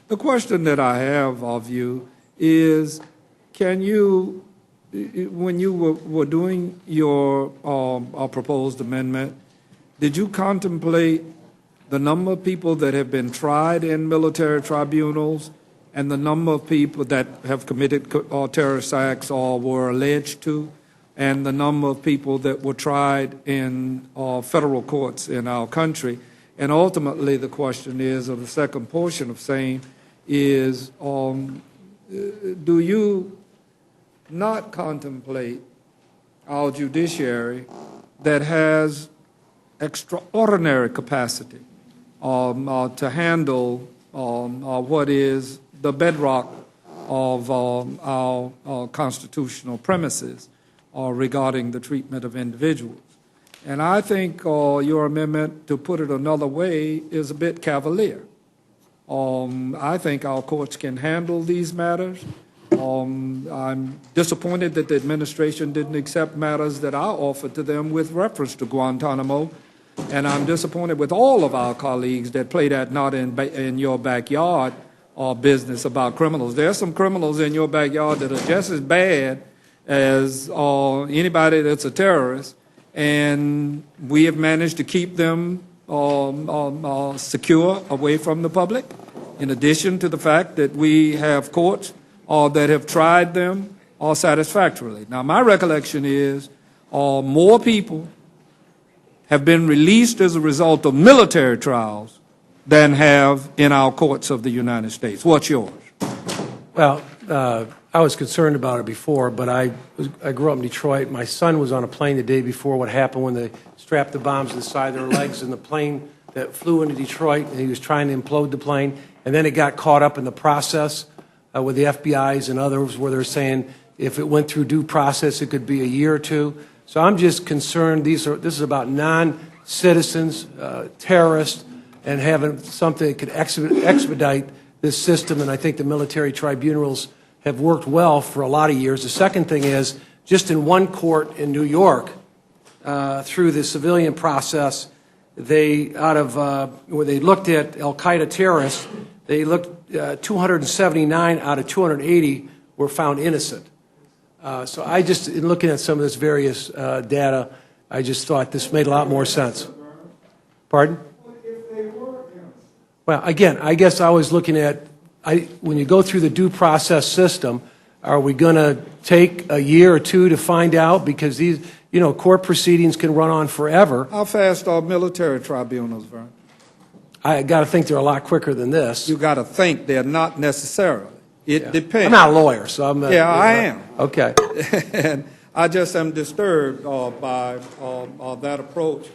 The question that I have of you is, can you, when you were doing your proposed amendment, did you contemplate the number of people that have been tried in military tribunals and the number of people that have committed terrorist acts or were alleged to, and the number of people that were tried in federal courts in our country? And ultimately, the question is, or the second portion of same, is do you not contemplate our judiciary that has extraordinary capacity to handle what is the bedrock of our constitutional premises regarding the treatment of individuals? And I think your amendment, to put it another way, is a bit cavalier. I think our courts can handle these matters. I'm disappointed that the administration didn't accept matters that I offered to them with reference to Guantanamo, and I'm disappointed with all of our colleagues that play that not in your backyard business about criminals. There are some criminals in your backyard that are just as bad as anybody that's a terrorist, and we have managed to keep them secure away from the public, in addition to the fact that we have courts that have tried them satisfactorily. Now, my recollection is more people have been released as a result of military trials than have in our courts of the United States. What's yours? Well, I was concerned about it before, but I grew up in Detroit. My son was on a plane the day before what happened when they strapped the bombs to the side of their legs in the plane that flew into Detroit, and he was trying to implode the plane, and then it got caught up in the process with the FBI's and others where they're saying if it went through due process, it could be a year or two. So I'm just concerned this is about non-citizens, terrorists, and having something that could expedite this system, and I think the military tribunals have worked well for a lot of years. The second thing is, just in one court in New York, through the civilian process, where they looked at al-Qaeda terrorists, they looked 279 out of 280 were found innocent. So I just, in looking at some of this various data, I just thought this made a lot more sense. Pardon? Well, again, I guess I was looking at, when you go through the due process system, are we going to take a year or two to find out? Because these, court proceedings can run on forever. How fast are military tribunals, Vern? I got to think they're a lot quicker than this. You got to think they're not necessarily. It depends. I'm not a lawyer, so I'm. Yeah, I am. Okay. And I just am disturbed by that approach.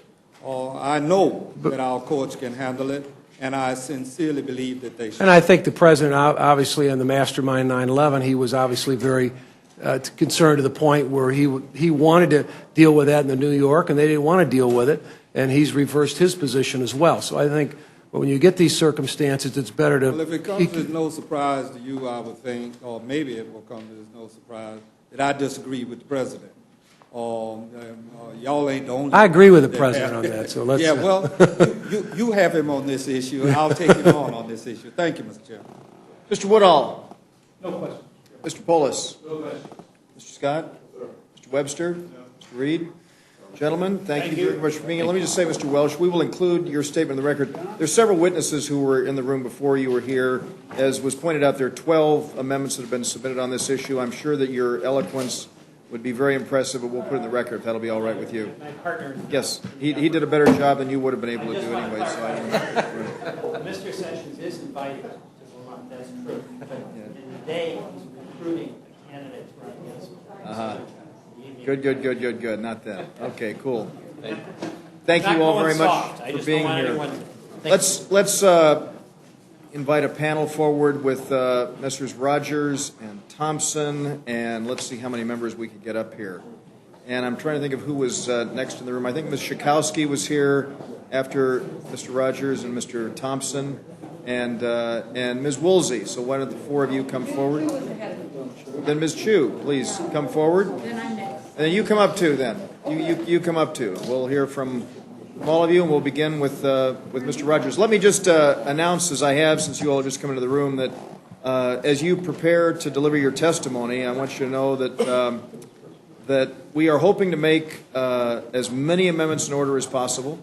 I know that our courts can handle it, and I sincerely believe that they should. And I think the president, obviously, in the mastermind 9/11, he was obviously very concerned to the point where he wanted to deal with that in the New York, and they didn't want to deal with it, and he's reversed his position as well. So I think when you get these circumstances, it's better to. Well, if it comes as no surprise to you, I would think, or maybe it will come as no surprise, that I disagree with the president. Y'all ain't the only. I agree with the president on that. So let's. Yeah, well, you have him on this issue, and I'll take him on this issue. Thank you, Mr. Chairman. Mr. Woodall. No question. Mr. Polis. No question. Mr. Scott. Mr. Webster. Mr. Reed. Gentlemen, thank you very much for being here. Let me just say, Mr. Welch, we will include your statement in the record. There's several witnesses who were in the room before you were here. As was pointed out, there are 12 amendments that have been submitted on this issue. I'm sure that your eloquence would be very impressive, but we'll put it in the record if that'll be all right with you. My partner. Yes, he did a better job than you would have been able to do anyway. So I don't Mr. Sessions is invited to Vermont, that's true. But in the day, he's recruiting a candidate to run against him. Good. Not then. Okay, cool. Thank you all very much for being here. Let's invite a panel forward with Messrs. Rogers and Thompson, and let's see how many members we can get up here. And I'm trying to think of who was next in the room. I think Ms. Schakowsky was here after Mr. Rogers and Mr. Thompson, and Ms. Woolsey. So why don't the four of you come forward? Then Ms. Chu, please come forward. Then I'm next. And then you come up too. Then you come up too. We'll hear from all of you, and we'll begin with Mr. Rogers. Let me just announce, as I have since you all have just come into the room, that as you prepare to deliver your testimony, I want you to know that that we are hoping to make as many amendments in order as possible.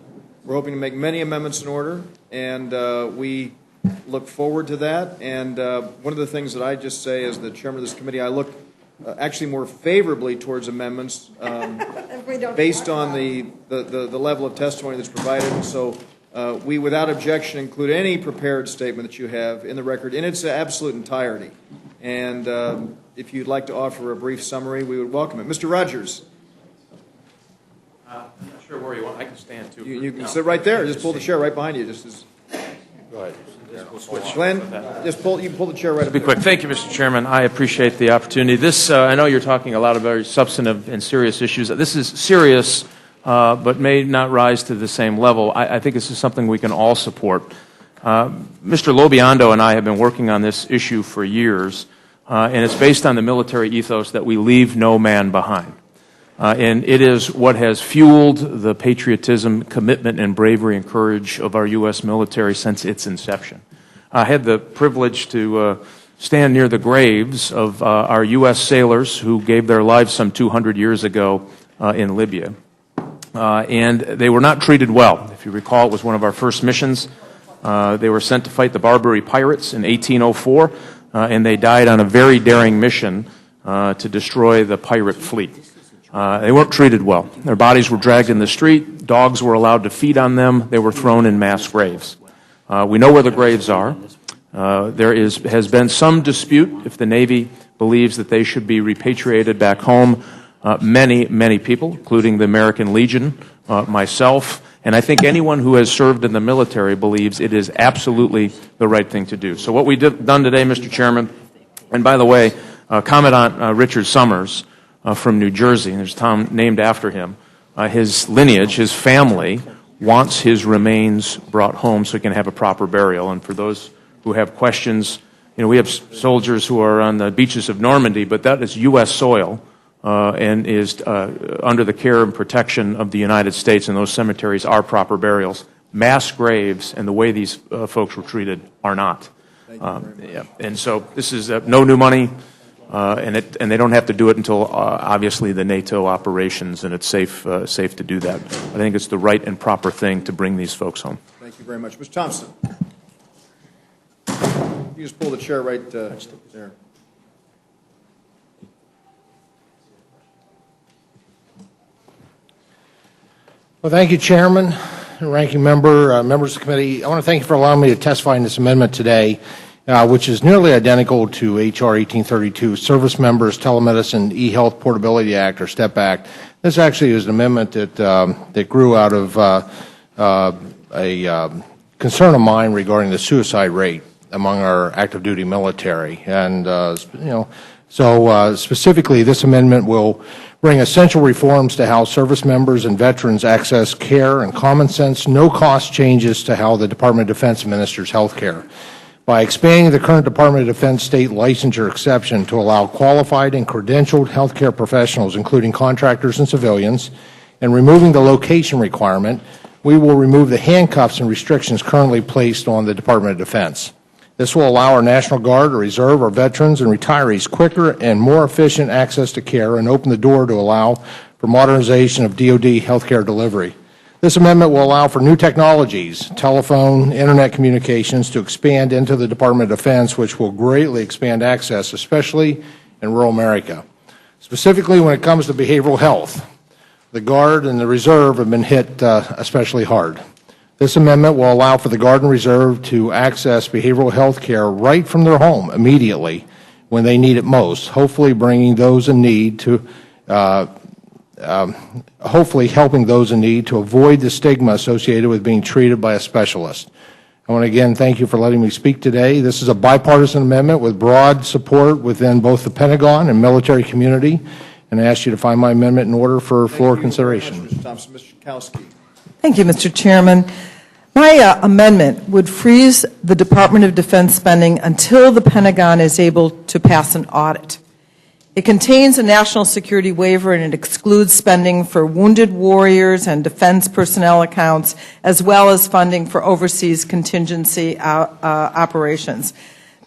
We're hoping to make many amendments in order, and we look forward to that. And one of the things that I just say as the chairman of this committee, I look actually more favorably towards amendments based on the level of testimony that's provided. And so we, without objection, include any prepared statement that you have in the record in its absolute entirety. And if you'd like to offer a brief summary, we would welcome it. Mr. Rogers. I'm not sure where you want. I can stand too. You can sit right there. Just pull the chair right behind you. Just as. Go ahead. We'll switch. Glenn, you can pull the chair right up. Be quick. Thank you, Mr. Chairman. I appreciate the opportunity. This, I know you're talking a lot of very substantive and serious issues. This is serious, but may not rise to the same level. I think this is something we can all support. Mr. Lobiondo and I have been working on this issue for years, and it's based on the military ethos that we leave no man behind. And it is what has fueled the patriotism, commitment, and bravery and courage of our U.S. military since its inception. I had the privilege to stand near the graves of our U.S. sailors who gave their lives some 200 years ago in Libya. And they were not treated well. If you recall, it was one of our first missions. They were sent to fight the Barbary pirates in 1804, and they died on a very daring mission to destroy the pirate fleet. They weren't treated well. Their bodies were dragged in the street. Dogs were allowed to feed on them. They were thrown in mass graves. We know where the graves are. There has been some dispute if the Navy believes that they should be repatriated back home. Many people, including the American Legion, myself, and I think anyone who has served in the military believes it is absolutely the right thing to do. So what we've done today, Mr. Chairman, and by the way, Commandant Richard Summers, from New Jersey, and there's a town named after him. His lineage, his family, wants his remains brought home so he can have a proper burial. And for those who have questions, we have soldiers who are on the beaches of Normandy, but that is U.S. soil and is under the care and protection of the United States, and those cemeteries are proper burials. Mass graves and the way these folks were treated are not. And so this is no new money. And they don't have to do it until obviously the NATO operations, and it's safe to do that. I think it's the right and proper thing to bring these folks home. Thank you very much, Mr. Thompson. You just pull the chair right there. Well, thank you, Chairman, Ranking Member, members of the committee. I want to thank you for allowing me to testify in this amendment today, which is nearly identical to H.R. 1832, Service Members Telemedicine E-Health Portability Act, or STEP Act. This actually is an amendment that grew out of a concern of mine regarding the suicide rate among our active duty military. And, so specifically, this amendment will bring essential reforms to how service members and veterans access care and common sense, no-cost changes to how the Department of Defense administers health care. By expanding the current Department of Defense state licensure exception to allow qualified and credentialed healthcare professionals, including contractors and civilians, and removing the location requirement, we will remove the handcuffs and restrictions currently placed on the Department of Defense. This will allow our National Guard, our Reserve, our veterans, and retirees quicker and more efficient access to care, and open the door to allow for modernization of DoD healthcare delivery. This amendment will allow for new technologies, telephone, internet communications, to expand into the Department of Defense, which will greatly expand access, especially in rural America. Specifically when it comes to behavioral health, the Guard and the Reserve have been hit especially hard. This amendment will allow for the Guard and Reserve to access behavioral health care right from their home immediately when they need it most, hopefully bringing those in need to hopefully helping those in need to avoid the stigma associated with being treated by a specialist. I want to again thank you for letting me speak today. This is a bipartisan amendment with broad support within both the Pentagon and military community, and I ask you to find my amendment in order for floor consideration. Mr. Thompson. Mr. Chakowski. Thank you, Mr. Chairman. My amendment would freeze the Department of Defense spending until the Pentagon is able to pass an audit. It contains a national security waiver, and it excludes spending for wounded warriors and defense personnel accounts, as well as funding for overseas contingency operations.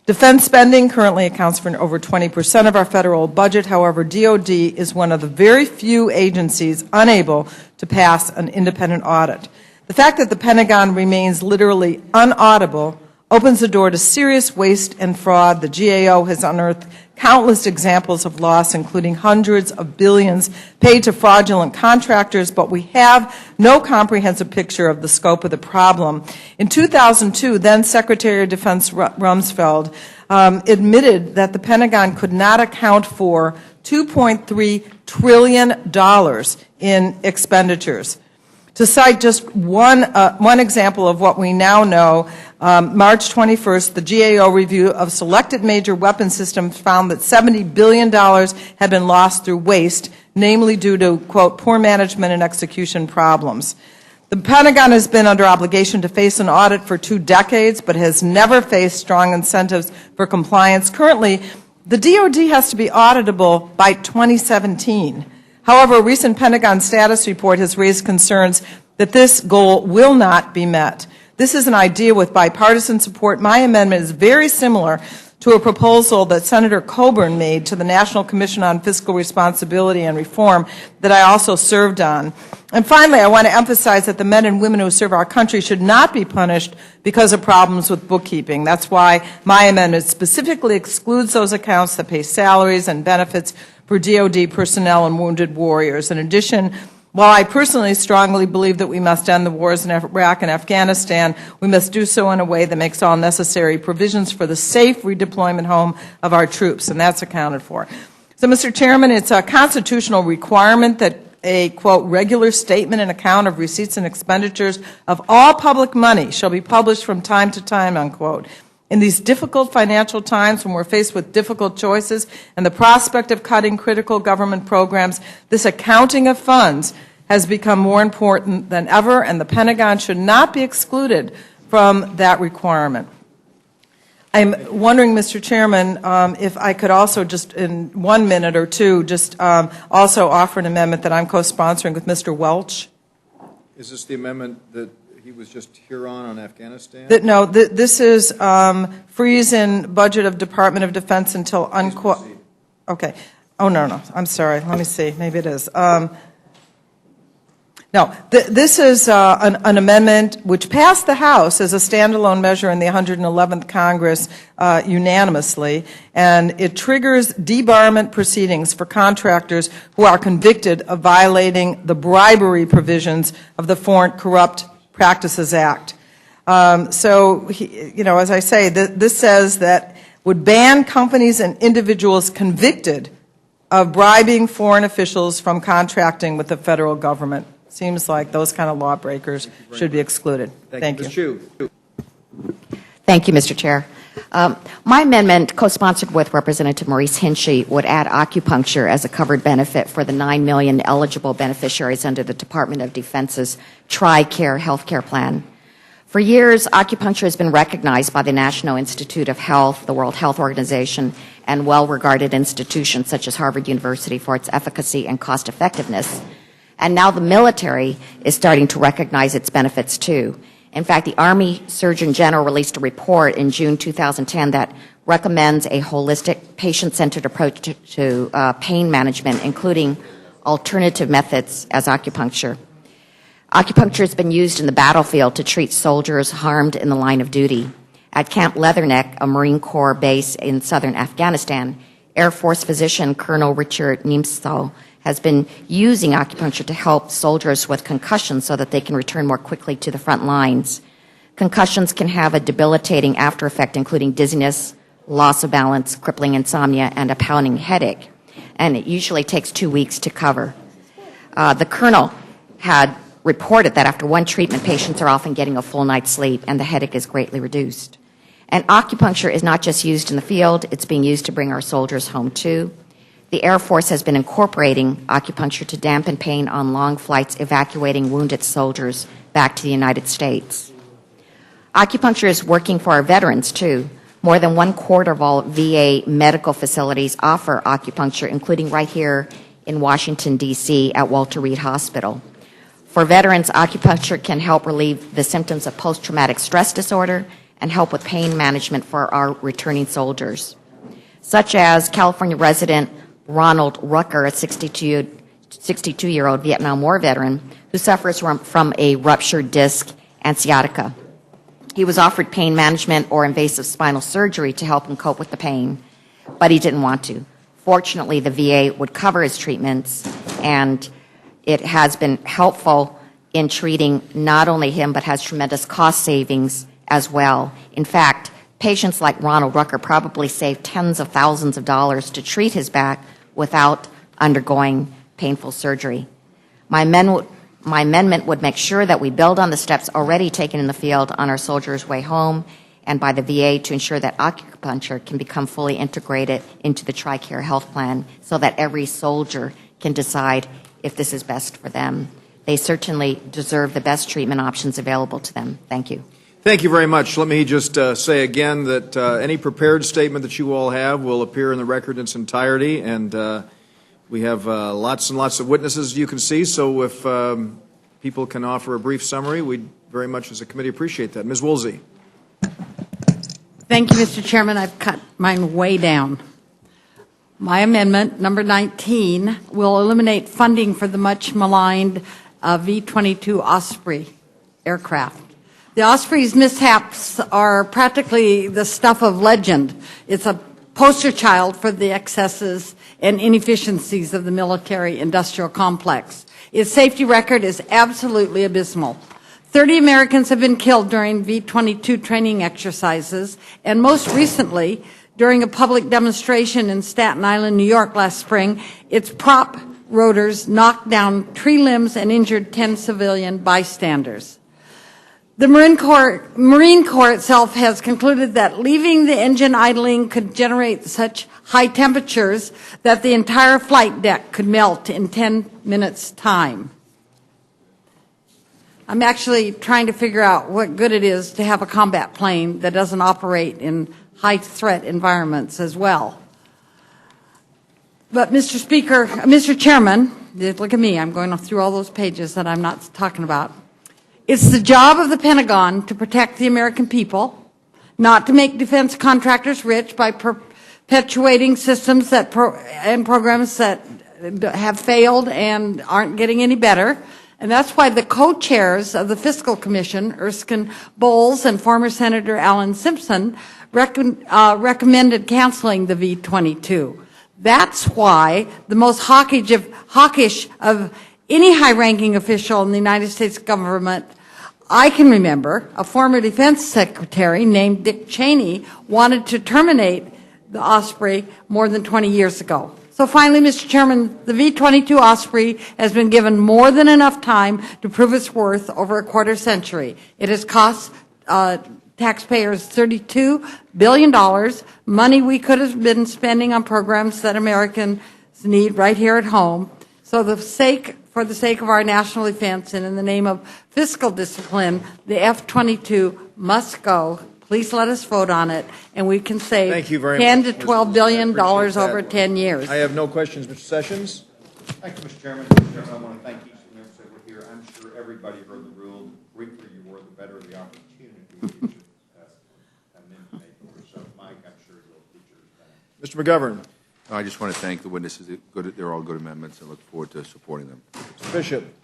Defense spending currently accounts for over 20% of our federal budget. However, DoD is one of the very few agencies unable to pass an independent audit. The fact that the Pentagon remains literally unauditable opens the door to serious waste and fraud. The GAO has unearthed countless examples of loss, including hundreds of billions paid to fraudulent contractors, but we have no comprehensive picture of the scope of the problem. In 2002, then Secretary of Defense Rumsfeld admitted that the Pentagon could not account for $2.3 trillion in expenditures. To cite just one example of what we now know, March 21st, the GAO review of selected major weapon systems found that $70 billion had been lost through waste, namely due to, quote, poor management and execution problems. The Pentagon has been under obligation to face an audit for 2 decades, but has never faced strong incentives for compliance. Currently, the DoD has to be auditable by 2017. However, a recent Pentagon status report has raised concerns that this goal will not be met. This is an idea with bipartisan support. My amendment is very similar to a proposal that Senator Coburn made to the National Commission on Fiscal Responsibility and Reform that I also served on. And finally, I want to emphasize that the men and women who serve our country should not be punished because of problems with bookkeeping. That's why my amendment specifically excludes those accounts that pay salaries and benefits for DoD personnel and wounded warriors. In addition, while I personally strongly believe that we must end the wars in Iraq and Afghanistan, we must do so in a way that makes all necessary provisions for the safe redeployment home of our troops, and that's accounted for. So, Mr. Chairman, it's a constitutional requirement that a, quote, regular statement and account of receipts and expenditures of all public money shall be published from time to time, unquote. In these difficult financial times when we're faced with difficult choices and the prospect of cutting critical government programs, this accounting of funds has become more important than ever, and the Pentagon should not be excluded from that requirement. I'm wondering, Mr. Chairman, if I could also just in 1 minute or two just also offer an amendment that I'm co-sponsoring with Mr. Welch. Is this the amendment that he was just here on Afghanistan? No, this is freeze in budget of Department of Defense until okay. Oh, no. I'm sorry. Let me see. Maybe it is. No, this is an amendment which passed the House as a standalone measure in the 111th Congress unanimously, and it triggers debarment proceedings for contractors who are convicted of violating the bribery provisions of the Foreign Corrupt Practices Act. So, as I say, this says that would ban companies and individuals convicted of bribing foreign officials from contracting with the federal government. Seems like those kind of lawbreakers should be excluded. Thank you. Ms. Chu. Thank you, Mr. Chair. My amendment, co-sponsored with Representative Maurice Hinchey, would add acupuncture as a covered benefit for the 9 million eligible beneficiaries under the Department of Defense's TRICARE health care plan. For years, acupuncture has been recognized by the National Institute of Health, the World Health Organization, and well-regarded institutions such as Harvard University for its efficacy and cost-effectiveness. And now the military is starting to recognize its benefits too. In fact, the Army Surgeon General released a report in June 2010 that recommends a holistic, patient-centered approach to pain management, including alternative methods as acupuncture. Acupuncture has been used in the battlefield to treat soldiers harmed in the line of duty. At Camp Leatherneck, a Marine Corps base in southern Afghanistan, Air Force physician Colonel Richard Niemso has been using acupuncture to help soldiers with concussions so that they can return more quickly to the front lines. Concussions can have a debilitating after effect, including dizziness, loss of balance, crippling insomnia, and a pounding headache. And it usually takes 2 weeks to cover. The colonel had reported that after one treatment, patients are often getting a full night's sleep and the headache is greatly reduced. And acupuncture is not just used in the field, it's being used to bring our soldiers home too. The Air Force has been incorporating acupuncture to dampen pain on long flights evacuating wounded soldiers back to the United States. Acupuncture is working for our veterans too. More than 1/4 of all VA medical facilities offer acupuncture, including right here in Washington, D.C. at Walter Reed Hospital. For veterans, acupuncture can help relieve the symptoms of post-traumatic stress disorder and help with pain management for our returning soldiers, such as California resident Ronald Rucker, a 62-year-old Vietnam War veteran who suffers from a ruptured disc and sciatica. He was offered pain management or invasive spinal surgery to help him cope with the pain, but he didn't want to. Fortunately, the VA would cover his treatments, and it has been helpful in treating not only him, but has tremendous cost savings as well. In fact, patients like Ronald Rucker probably saved tens of thousands of dollars to treat his back without undergoing painful surgery. My amendment would make sure that we build on the steps already taken in the field on our soldiers' way home and by the VA to ensure that acupuncture can become fully integrated into the TRICARE health plan so that every soldier can decide if this is best for them. They certainly deserve the best treatment options available to them. Thank you. Thank you very much. Let me just say again that any prepared statement that you all have will appear in the record in its entirety, and we have lots and lots of witnesses you can see, so if people can offer a brief summary, we'd very much as a committee appreciate that. Ms. Woolsey. Thank you, Mr. Chairman. I've cut mine way down. My amendment, number 19, will eliminate funding for the much maligned V-22 Osprey aircraft. The Osprey's mishaps are practically the stuff of legend. It's a poster child for the excesses and inefficiencies of the military-industrial complex. Its safety record is absolutely abysmal. 30 Americans have been killed during V-22 training exercises, and most recently, during a public demonstration in Staten Island, New York last spring, its prop rotors knocked down tree limbs and injured 10 civilian bystanders. The Marine Corps itself has concluded that leaving the engine idling could generate such high temperatures that the entire flight deck could melt in 10 minutes' time. I'm actually trying to figure out what good it is to have a combat plane that doesn't operate in high-threat environments as well. But, Mr. Chairman, look at me, I'm going through all those pages that I'm not talking about. It's the job of the Pentagon to protect the American people, not to make defense contractors rich by perpetuating systems and programs that have failed and aren't getting any better. And that's why the co-chairs of the Fiscal Commission, Erskine Bowles and former Senator Alan Simpson, recommended canceling the V-22. That's why the most hawkish of any high-ranking official in the United States government I can remember, a former defense secretary named Dick Cheney, wanted to terminate the Osprey more than 20 years ago. So finally, Mr. Chairman, the V-22 Osprey has been given more than enough time to prove its worth over a quarter century. It has cost taxpayers $32 billion, money we could have been spending on programs that Americans need right here at home. So for the sake of our national defense and in the name of fiscal discipline, the F-22 must go. Please let us vote on it, and we can save $10 to $12 billion over 10 years. I have no questions. Mr. Sessions? Thank you, Mr. Chairman. Mr. Chairman, I want to thank each of the members that were here. I'm sure everybody heard the rule. The briefer you were, the better the opportunity. So, Mike, I'm sure you'll feature that. Mr. McGovern. I just want to thank the witnesses. They're all good amendments. I look forward to supporting them. Mr. Bishop.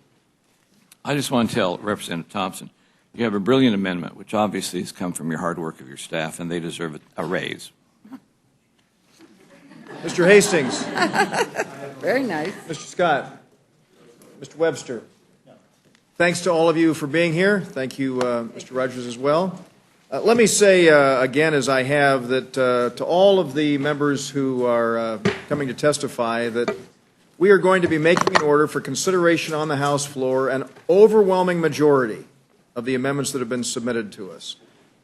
I just want to tell Representative Thompson, you have a brilliant amendment, which obviously has come from your hard work of your staff, and they deserve a raise. Mr. Hastings. Very nice. Mr. Scott. Mr. Webster. Thanks to all of you for being here. Thank you, Mr. Rogers, as well. Let me say again, as I have, that to all of the members who are coming to testify, that we are going to be making an order for consideration on the House floor an overwhelming majority of the amendments that have been submitted to us.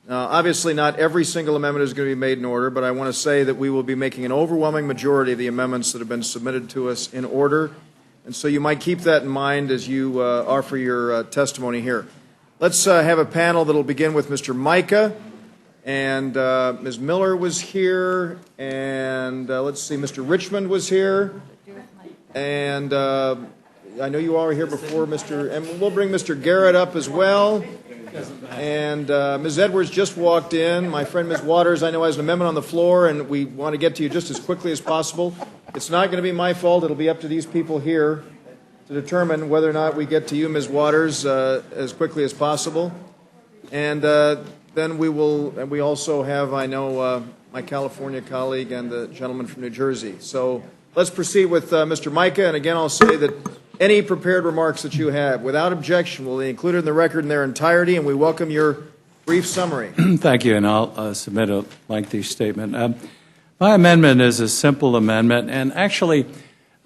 Obviously, not every single amendment is going to be made in order, but I want to say that we will be making an overwhelming majority of the amendments that have been submitted to us in order. And so you might keep that in mind as you offer your testimony here. Let's have a panel that will begin with Mr. Micah, and Ms. Miller was here, and let's see, Mr. Richmond was here, and I know you all were here before, and we'll bring Mr. Garrett up as well. And Ms. Edwards just walked in. My friend Ms. Waters, I know, has an amendment on the floor, and we want to get to you just as quickly as possible. It's not going to be my fault. It'll be up to these people here to determine whether or not we get to you, Ms. Waters, as quickly as possible. And then we will, and we also have, I know, my California colleague and the gentleman from New Jersey. So let's proceed with Mr. Micah. And again, I'll say that any prepared remarks that you have, without objection, will be included in the record in their entirety, and we welcome your brief summary. Thank you, and I'll submit a lengthy statement. My amendment is a simple amendment, and actually,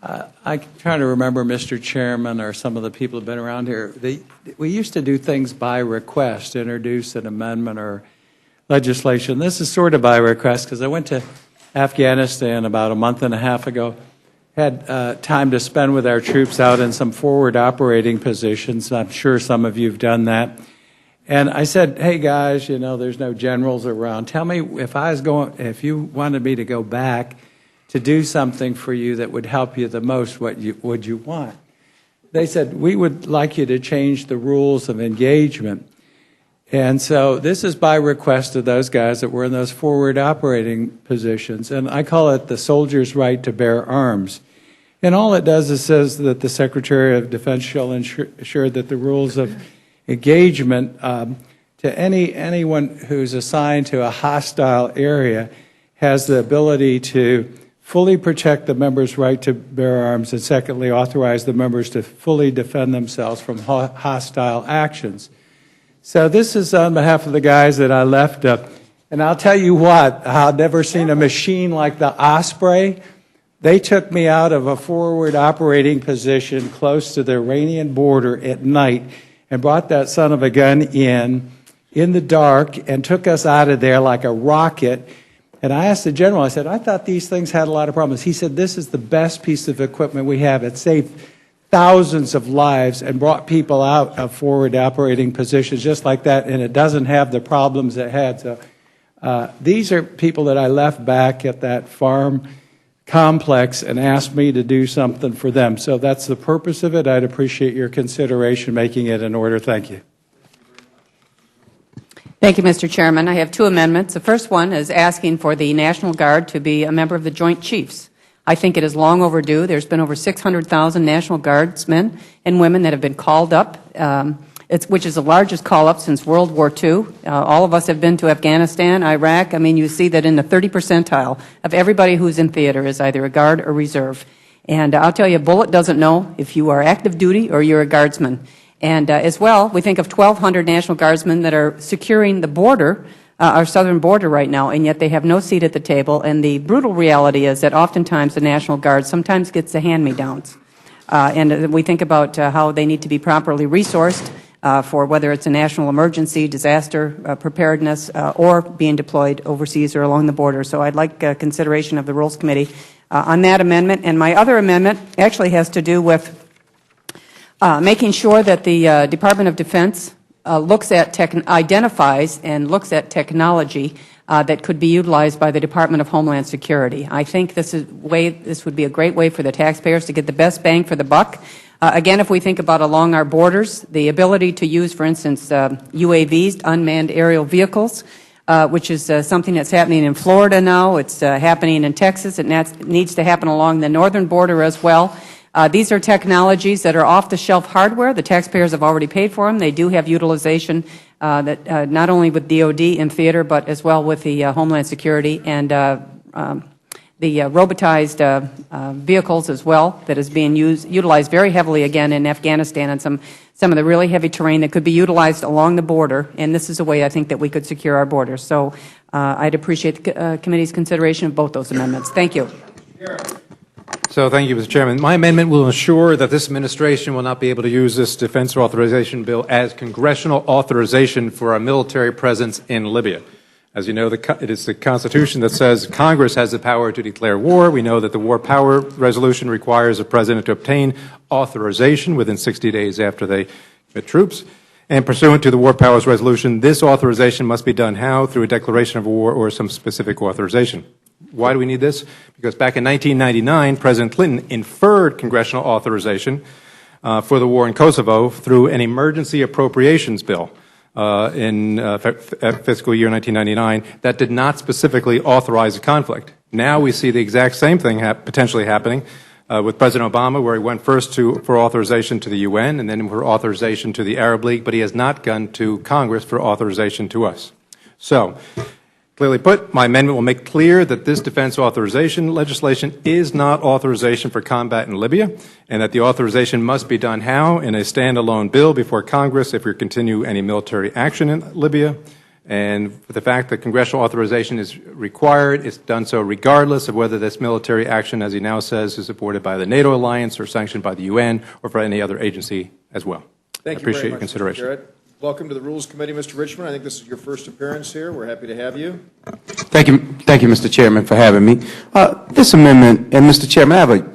I'm trying to remember, Mr. Chairman, or some of the people who have been around here, we used to do things by request, introduce an amendment or legislation. This is sort of by request, because I went to Afghanistan about a month and a half ago, had time to spend with our troops out in some forward operating positions. I'm sure some of you have done that. And I said, hey, guys, you know, there's no generals around. Tell me if you wanted me to go back to do something for you that would help you the most, what would you want? They said, we would like you to change the rules of engagement. And so this is by request of those guys that were in those forward operating positions. And I call it the soldier's right to bear arms. And all it does is says that the Secretary of Defense shall ensure that the rules of engagement to anyone who's assigned to a hostile area has the ability to fully protect the members' right to bear arms, and secondly, authorize the members to fully defend themselves from hostile actions. So this is on behalf of the guys that I left up. And I'll tell you what, I've never seen a machine like the Osprey. They took me out of a forward operating position close to the Iranian border at night and brought that son of a gun in the dark and took us out of there like a rocket. And I asked the general, I said, I thought these things had a lot of problems. He said, this is the best piece of equipment we have. It saved thousands of lives and brought people out of forward operating positions just like that, and it doesn't have the problems it had. So these are people that I left back at that farm complex and asked me to do something for them. So that's the purpose of it. I'd appreciate your consideration making it in order. Thank you. Thank you, Mr. Chairman. I have two amendments. The first one is asking for the National Guard to be a member of the Joint Chiefs. I think it is long overdue. There's been over 600,000 National Guardsmen and women that have been called up, which is the largest call-up since World War II. All of us have been to Afghanistan, Iraq. I mean, you see that in the 30 percentile of everybody who's in theater is either a Guard or Reserve. And I'll tell you, a bullet doesn't know if you are active duty or you're a Guardsman. And as well, we think of 1,200 National Guardsmen that are securing the border, our southern border right now, and yet they have no seat at the table. And the brutal reality is that oftentimes the National Guard sometimes gets the hand-me-downs. And we think about how they need to be properly resourced for whether it's a national emergency, disaster preparedness, or being deployed overseas or along the border. So I'd like consideration of the Rules Committee on that amendment. And my other amendment actually has to do with making sure that the Department of Defense identifies and looks at technology that could be utilized by the Department of Homeland Security. I think this would be a great way for the taxpayers to get the best bang for the buck. Again, if we think about along our borders, the ability to use, for instance, UAVs, unmanned aerial vehicles, which is something that's happening in Florida now. It's happening in Texas. It needs to happen along the northern border as well. These are technologies that are off-the-shelf hardware. The taxpayers have already paid for them. They do have utilization that not only with DOD in theater, but as well with the Homeland Security and the robotized vehicles as well that is being utilized very heavily again in Afghanistan and some of the really heavy terrain that could be utilized along the border. And this is a way I think that we could secure our borders. So I'd appreciate the committee's consideration of both those amendments. Thank you. So thank you, Mr. Chairman. My amendment will ensure that this administration will not be able to use this defense authorization bill as congressional authorization for a military presence in Libya. As you know, it is the Constitution that says Congress has the power to declare war. We know that the War Power Resolution requires the President to obtain authorization within 60 days after they commit troops. And pursuant to the War Powers Resolution, this authorization must be done how? Through a declaration of war or some specific authorization. Why do we need this? Because back in 1999, President Clinton inferred congressional authorization for the war in Kosovo through an emergency appropriations bill in fiscal year 1999 that did not specifically authorize a conflict. Now we see the exact same thing potentially happening with President Obama, where he went first for authorization to the UN and then for authorization to the Arab League, but he has not gone to Congress for authorization to us. So, clearly put, my amendment will make clear that this defense authorization legislation is not authorization for combat in Libya, and that the authorization must be done how? In a standalone bill before Congress if we continue any military action in Libya. And the fact that congressional authorization is required, it's done so regardless of whether this military action, as he now says, is supported by the NATO alliance or sanctioned by the UN or for any other agency as well. Thank you I appreciate very your much, consideration. Mr. Garrett. Welcome to the Rules Committee, Mr. Richmond. I think this is your first appearance here. We're happy to have you. Thank you, Mr. Chairman, for having me. This amendment, and Mr. Chairman, I have a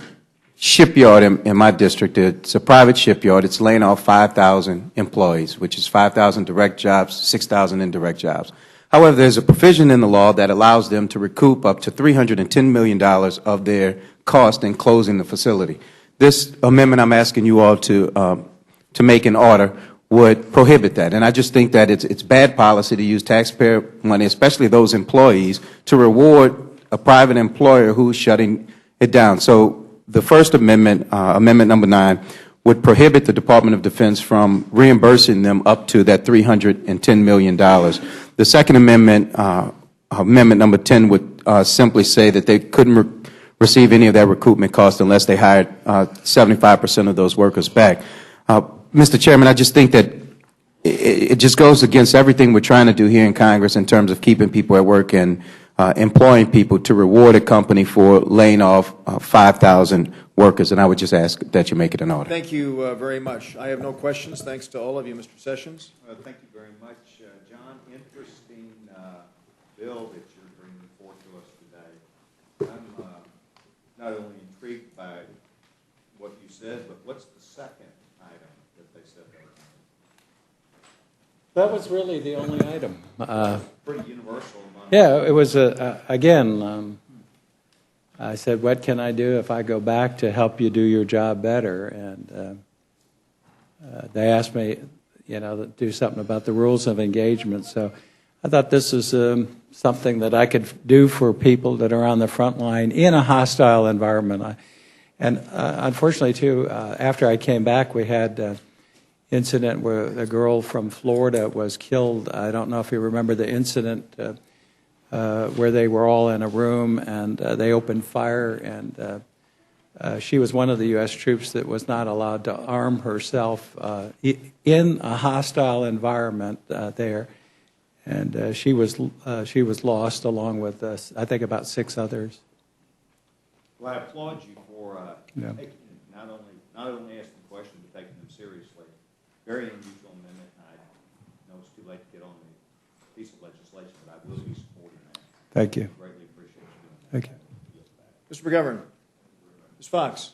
shipyard in my district. It's a private shipyard. It's laying off 5,000 employees, which is 5,000 direct jobs, 6,000 indirect jobs. However, there's a provision in the law that allows them to recoup up to $310 million of their cost in closing the facility. This amendment I'm asking you all to make in order would prohibit that. And I just think that it's bad policy to use taxpayer money, especially those employees, to reward a private employer who's shutting it down. So the first amendment, Amendment number 9, would prohibit the Department of Defense from reimbursing them up to that $310 million. The second amendment, Amendment number 10, would simply say that they couldn't receive any of that recoupment cost unless they hired 75% of those workers back. Mr. Chairman, I just think that it just goes against everything we're trying to do here in Congress in terms of keeping people at work and employing people to reward a company for laying off 5,000 workers. And I would just ask that you make it an order. Thank you very much. I have no questions. Thanks to all of you, Mr. Sessions. Thank you very much, John. Interesting bill that you're bringing forth to us today. I'm not only intrigued by what you said, but what's the second item that they said they were going to do? That was really the only item. Pretty universal. Yeah, it was, again, I said, what can I do if I go back to help you do your job better? And they asked me, to do something about the rules of engagement. So I thought this is something that I could do for people that are on the front line in a hostile environment. And unfortunately, too, after I came back, we had an incident where a girl from Florida was killed. I don't know if you remember the incident where they were all in a room and they opened fire, and she was one of the U.S. troops that was not allowed to arm herself in a hostile environment there. And she was lost along with, I think, about 6 others. Well, I applaud you for taking, not only asking questions, but taking them seriously. Very unusual amendment. I know it's too late to get on the piece of legislation, but I will be supporting that. Thank you. Greatly appreciate you doing that. Thank you. Mr. McGovern. Ms. Fox.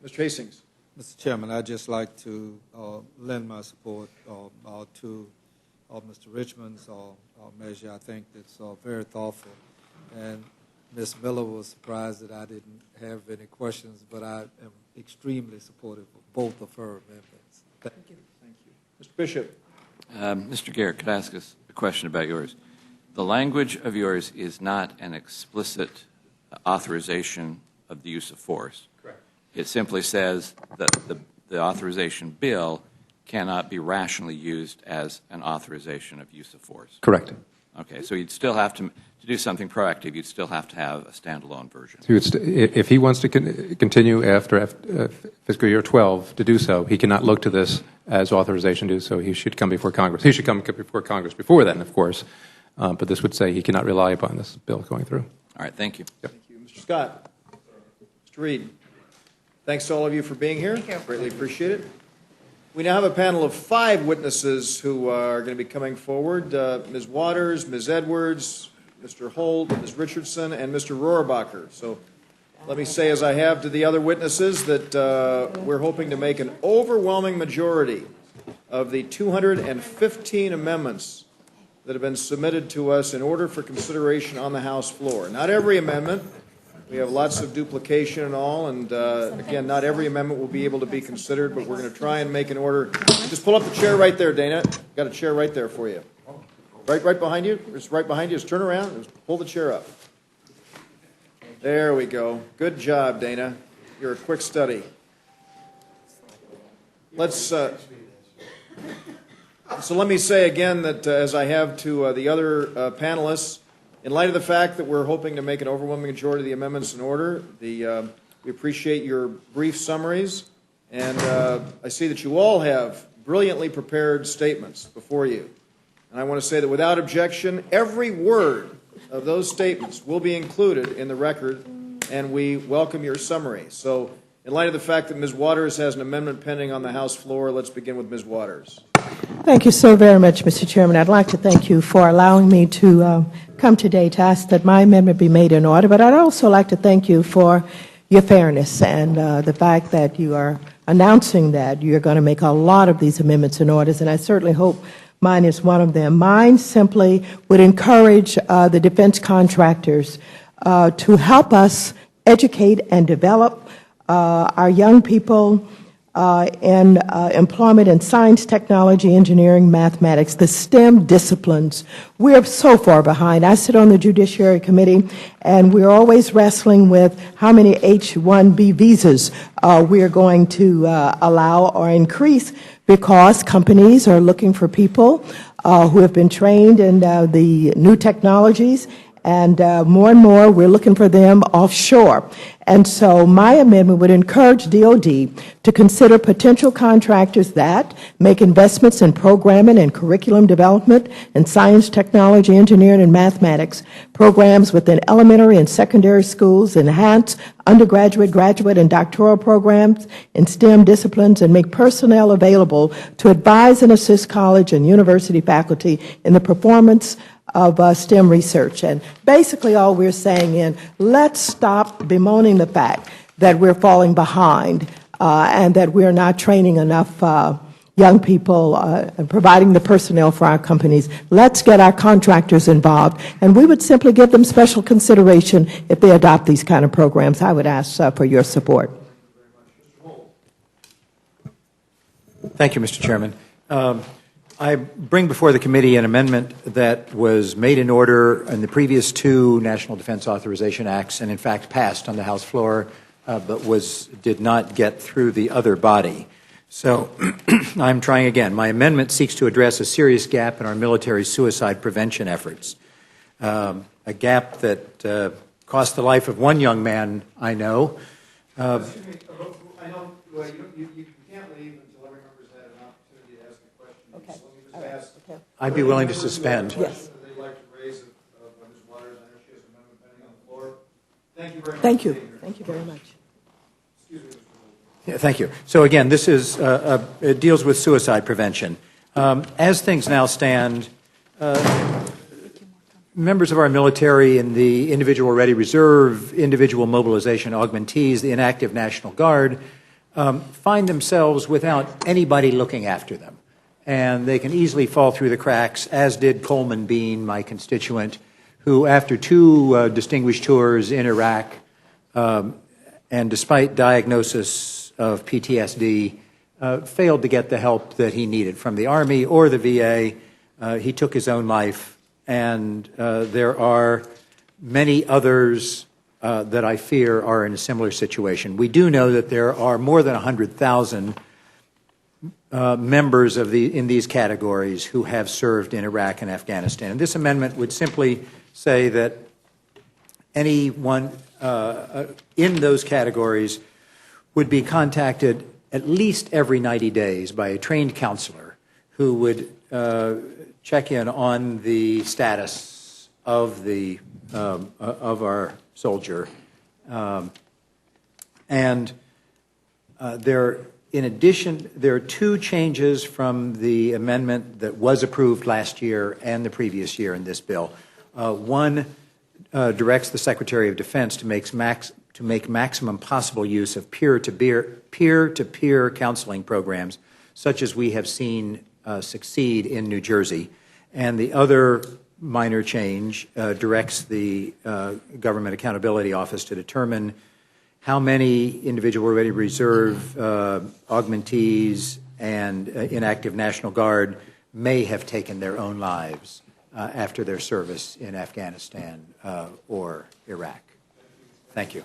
Mr. Hastings. Mr. Chairman, I'd just like to lend my support to Mr. Richmond's measure. I think it's very thoughtful. And Ms. Miller was surprised that I didn't have any questions, but I am extremely supportive of both of her amendments. Thank you. Thank you. Mr. Bishop. Mr. Garrett, could I ask us a question about yours? The language of yours is not an explicit authorization of the use of force. Correct. It simply says that the authorization bill cannot be rationally used as an authorization of use of force. Correct. Okay, so you'd still have to do something proactive, you'd still have to have a standalone version. So if he wants to continue after fiscal year 12 to do so, he cannot look to this as authorization to do so. He should come before Congress. He should come before Congress before then, of course. But this would say he cannot rely upon this bill going through. All right, thank you. Yep. Thank you. Mr. Scott. Mr. Reed. Thanks to all of you for being here. Greatly appreciate it. We now have a panel of 5 witnesses who are going to be coming forward. Ms. Waters, Ms. Edwards, Mr. Holt, Ms. Richardson, and Mr. Rohrabacher. So let me say, as I have to the other witnesses, that we're hoping to make an overwhelming majority of the 215 amendments that have been submitted to us in order for consideration on the House floor. Not every amendment. We have lots of duplication and all, and again, not every amendment will be able to be considered, but we're going to try and make an order. Just pull up the chair right there, Dana. Got a chair right there for you. Right behind you. It's right behind you. Just turn around and just pull the chair up. There we go. Good job, Dana. You're a quick study. So let me say again that, as I have to the other panelists, in light of the fact that we're hoping to make an overwhelming majority of the amendments in order, we appreciate your brief summaries, and I see that you all have brilliantly prepared statements before you. And I want to say that without objection, every word of those statements will be included in the record, and we welcome your summary. So in light of the fact that Ms. Waters has an amendment pending on the House floor, let's begin with Ms. Waters. Thank you so very much, Mr. Chairman. I'd like to thank you for allowing me to come today to ask that my amendment be made in order, but I'd also like to thank you for your fairness and the fact that you are announcing that you're going to make a lot of these amendments in orders, and I certainly hope mine is one of them. Mine simply would encourage the defense contractors to help us educate and develop our young people in employment in science, technology, engineering, mathematics, the STEM disciplines. We're so far behind. I sit on the Judiciary Committee, and we're always wrestling with how many H-1B visas we are going to allow or increase, because companies are looking for people who have been trained in the new technologies, and more we're looking for them offshore. And so my amendment would encourage DOD to consider potential contractors that make investments in programming and curriculum development in science, technology, engineering, and mathematics, programs within elementary and secondary schools, enhance undergraduate, graduate, and doctoral programs in STEM disciplines, and make personnel available to advise and assist college and university faculty in the performance of STEM research. And basically all we're saying is, let's stop bemoaning the fact that we're falling behind and that we're not training enough young people and providing the personnel for our companies. Let's get our contractors involved, and we would simply give them special consideration if they adopt these kind of programs. I would ask for your support. Thank you, Mr. Chairman. I bring before the committee an amendment that was made in order in the previous 2 National Defense Authorization Acts, and in fact passed on the House floor, but did not get through the other body. So I'm trying again. My amendment seeks to address a serious gap in our military suicide prevention efforts, a gap that cost the life of one young man I know. Excuse me, I know you can't leave until every member's had an opportunity to ask a question. Okay. So let me just ask. I'd be willing to suspend. Yes. That they'd like to raise of Ms. Waters. I know she has an amendment pending on the floor. Thank you very much. Thank you. Thank you very much. Excuse me, Mr. Yeah, thank you. So again, this is it deals with suicide prevention. As things now stand, members of our military in the individual ready reserve, individual mobilization augmentees, the inactive National Guard, find themselves without anybody looking after them. And they can easily fall through the cracks, as did Coleman Bean, my constituent, who after 2 distinguished tours in Iraq, and despite diagnosis of PTSD, failed to get the help that he needed from the Army or the VA. He took his own life and there are many others that I fear are in a similar situation. We do know that there are more than 100,000 members in these categories who have served in Iraq and Afghanistan. And this amendment would simply say that anyone in those categories would be contacted at least every 90 days by a trained counselor who would check in on the status of our soldier. In addition, there are two changes from the amendment that was approved last year and the previous year in this bill. One directs the Secretary of Defense to make maximum possible use of peer-to-peer counseling programs, such as we have seen succeed in New Jersey. And the other minor change directs the Government Accountability Office to determine how many individual ready reserve augmentees and inactive National Guard may have taken their own lives after their service in Afghanistan or Iraq. Thank you.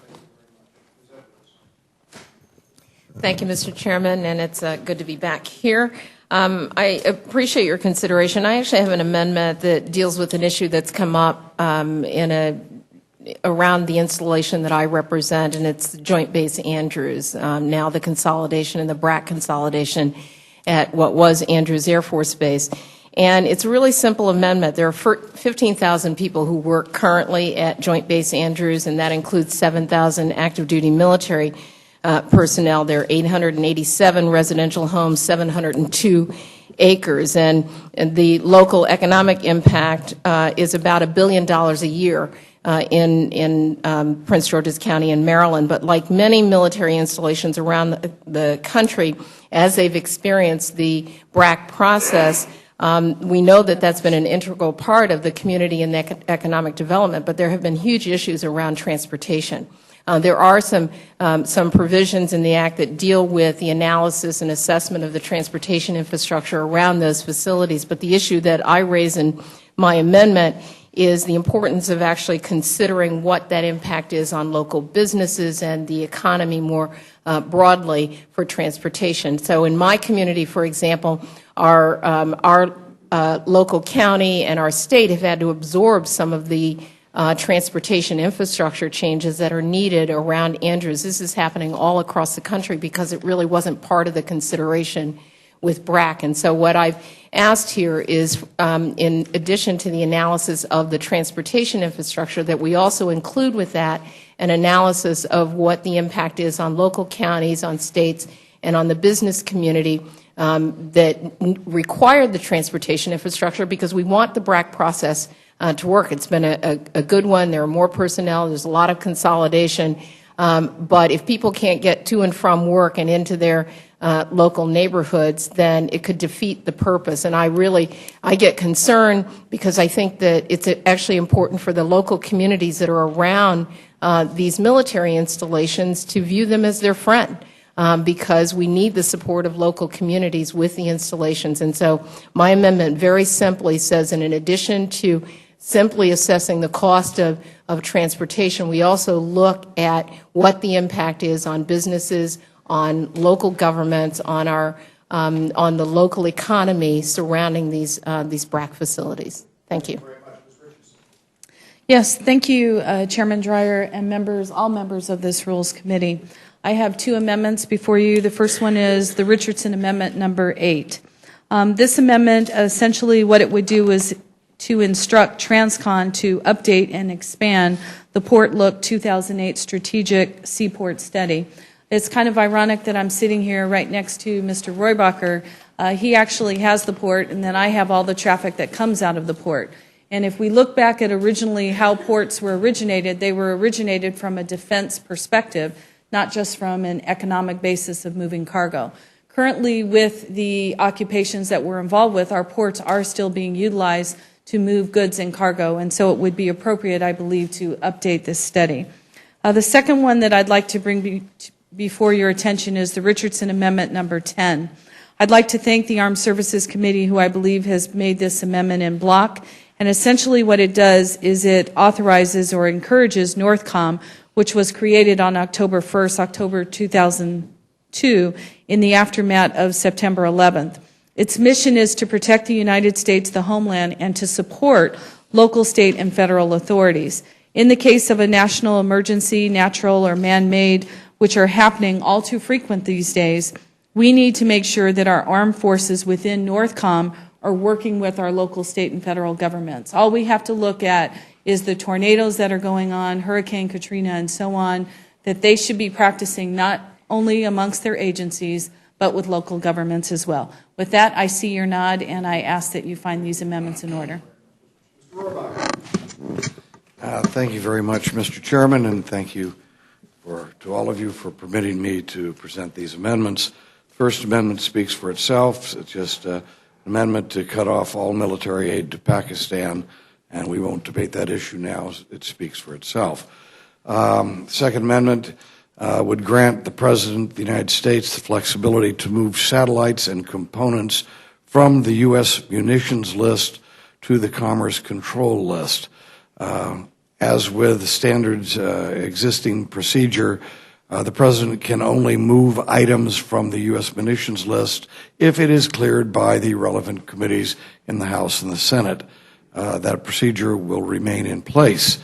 Thank you, Mr. Chairman, and it's good to be back here. I appreciate your consideration. I actually have an amendment that deals with an issue that's come up around the installation that I represent, and it's Joint Base Andrews, now the consolidation and the BRAC consolidation at what was Andrews Air Force Base. And it's a really simple amendment. There are 15,000 people who work currently at Joint Base Andrews, and that includes 7,000 active duty military personnel. There are 887 residential homes, 702 acres, and the local economic impact is about $1 billion a year in Prince George's County in Maryland. But like many military installations around the country, as they've experienced the BRAC process, we know that that's been an integral part of the community and economic development, but there have been huge issues around transportation. There are some provisions in the Act that deal with the analysis and assessment of the transportation infrastructure around those facilities, but the issue that I raise in my amendment is the importance of actually considering what that impact is on local businesses and the economy more broadly for transportation. So in my community, for example, our local county and our state have had to absorb some of the transportation infrastructure changes that are needed around Andrews. This is happening all across the country because it really wasn't part of the consideration with BRAC. And so what I've asked here is, in addition to the analysis of the transportation infrastructure, that we also include with that an analysis of what the impact is on local counties, on states, and on the business community that required the transportation infrastructure, because we want the BRAC process to work. It's been a good one. There are more personnel. There's a lot of consolidation. But if people can't get to and from work and into their local neighborhoods, then it could defeat the purpose. And I get concerned because I think that it's actually important for the local communities that are around these military installations to view them as their friend, because we need the support of local communities with the installations. And so my amendment very simply says, and in addition to simply assessing the cost of transportation, we also look at what the impact is on businesses, on local governments, on the local economy surrounding these BRAC facilities. Thank you. Yes, thank you, Chairman Dreyer and all members of this Rules Committee. I have two amendments before you. The first one is the Richardson Amendment number 8. This amendment, essentially what it would do is to instruct Transcon to update and expand the Port Look 2008 Strategic Seaport Study. It's kind of ironic that I'm sitting here right next to Mr. Roybacher. He actually has the port, and then I have all the traffic that comes out of the port. And if we look back at originally how ports were originated, they were originated from a defense perspective, not just from an economic basis of moving cargo. Currently, with the occupations that we're involved with, our ports are still being utilized to move goods and cargo, and so it would be appropriate, I believe, to update this study. The second one that I'd like to bring before your attention is the Richardson Amendment number 10. I'd like to thank the Armed Services Committee, who I believe has made this amendment in block, And essentially what it does is it authorizes or encourages Northcom, which was created on October 1st, October 2002, in the aftermath of September 11th. Its mission is to protect the United States, the homeland, and to support local, state, and federal authorities. In the case of a national emergency, natural or man-made, which are happening all too frequent these days, we need to make sure that our armed forces within Northcom are working with our local, state, and federal governments. All we have to look at is the tornadoes that are going on, Hurricane Katrina and so on, that they should be practicing not only amongst their agencies, but with local governments as well. With that, I see your nod, and I ask that you find these amendments in order. Thank you very much, Mr. Chairman, and thank you to all of you for permitting me to present these amendments. The first amendment speaks for itself. It's just an amendment to cut off all military aid to Pakistan, and we won't debate that issue now. It speaks for itself. The second amendment would grant the President of the United States the flexibility to move satellites and components from the U.S. munitions list to the Commerce Control List. As with standards existing procedure, the President can only move items from the U.S. munitions list if it is cleared by the relevant committees in the House and the Senate. That procedure will remain in place.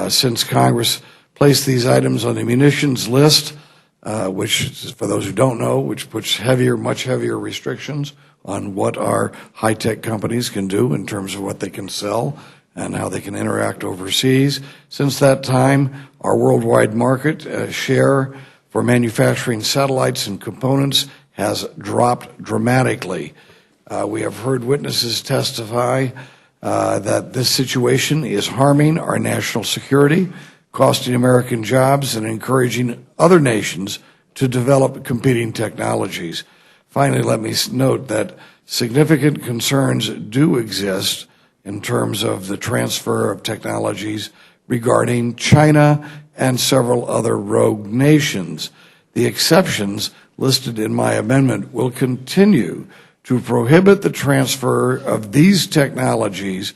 Since Congress placed these items on the munitions list, which, for those who don't know, which puts much heavier restrictions on what our high-tech companies can do in terms of what they can sell and how they can interact overseas. Since that time, our worldwide market share for manufacturing satellites and components has dropped dramatically. We have heard witnesses testify that this situation is harming our national security, costing American jobs, and encouraging other nations to develop competing technologies. Finally, let me note that significant concerns do exist in terms of the transfer of technologies regarding China and several other rogue nations. The exceptions listed in my amendment will continue to prohibit the transfer of these technologies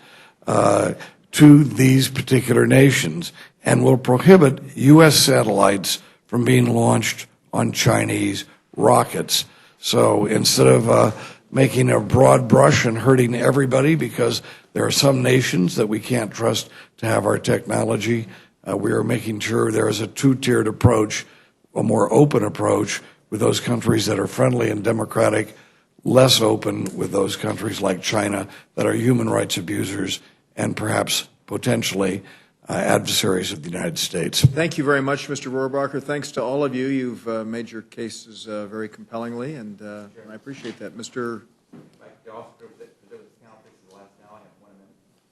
to these particular nations and will prohibit U.S. satellites from being launched on Chinese rockets. So instead of making a broad brush and hurting everybody because there are some nations that we can't trust to have our technology, we are making sure there is a two-tiered approach, a more open approach with those countries that are friendly and democratic, less open with those countries like China that are human rights abusers and perhaps potentially adversaries of the United States. Thank you very much, Mr. Rohrabacher. Thanks to all of you. You've made your cases very compellingly, and I appreciate that. Mr.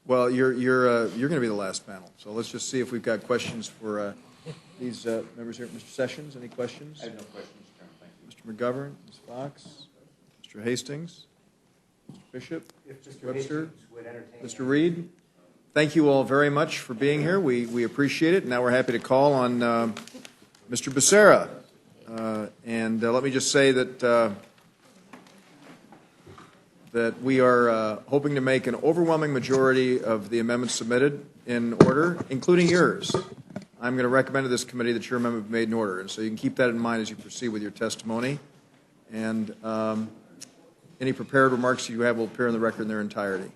Well, you're going to be the last panel, so let's just see if we've got questions for these members here. Mr. Sessions, any questions? I have no questions, Chairman. Thank you. Mr. McGovern, Ms. Fox, Mr. Hastings, Mr. Bishop, Webster, Mr. Reed. Thank you all very much for being here. We appreciate it. Now we're happy to call on Mr. Becerra. And let me just say that that we are hoping to make an overwhelming majority of the amendments submitted in order, including yours. I'm going to recommend to this committee that your amendment be made in order. And so you can keep that in mind as you proceed with your testimony. And any prepared remarks you have will appear in the record in their entirety.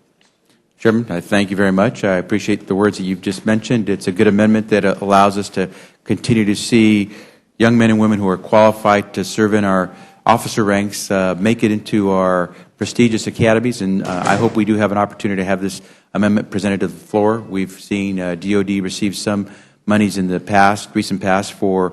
Chairman, I thank you very much. I appreciate the words that you've just mentioned. It's a good amendment that allows us to continue to see young men and women who are qualified to serve in our officer ranks make it into our prestigious academies, and I hope we do have an opportunity to have this amendment presented to the floor. We've seen DOD receive some monies in the recent past for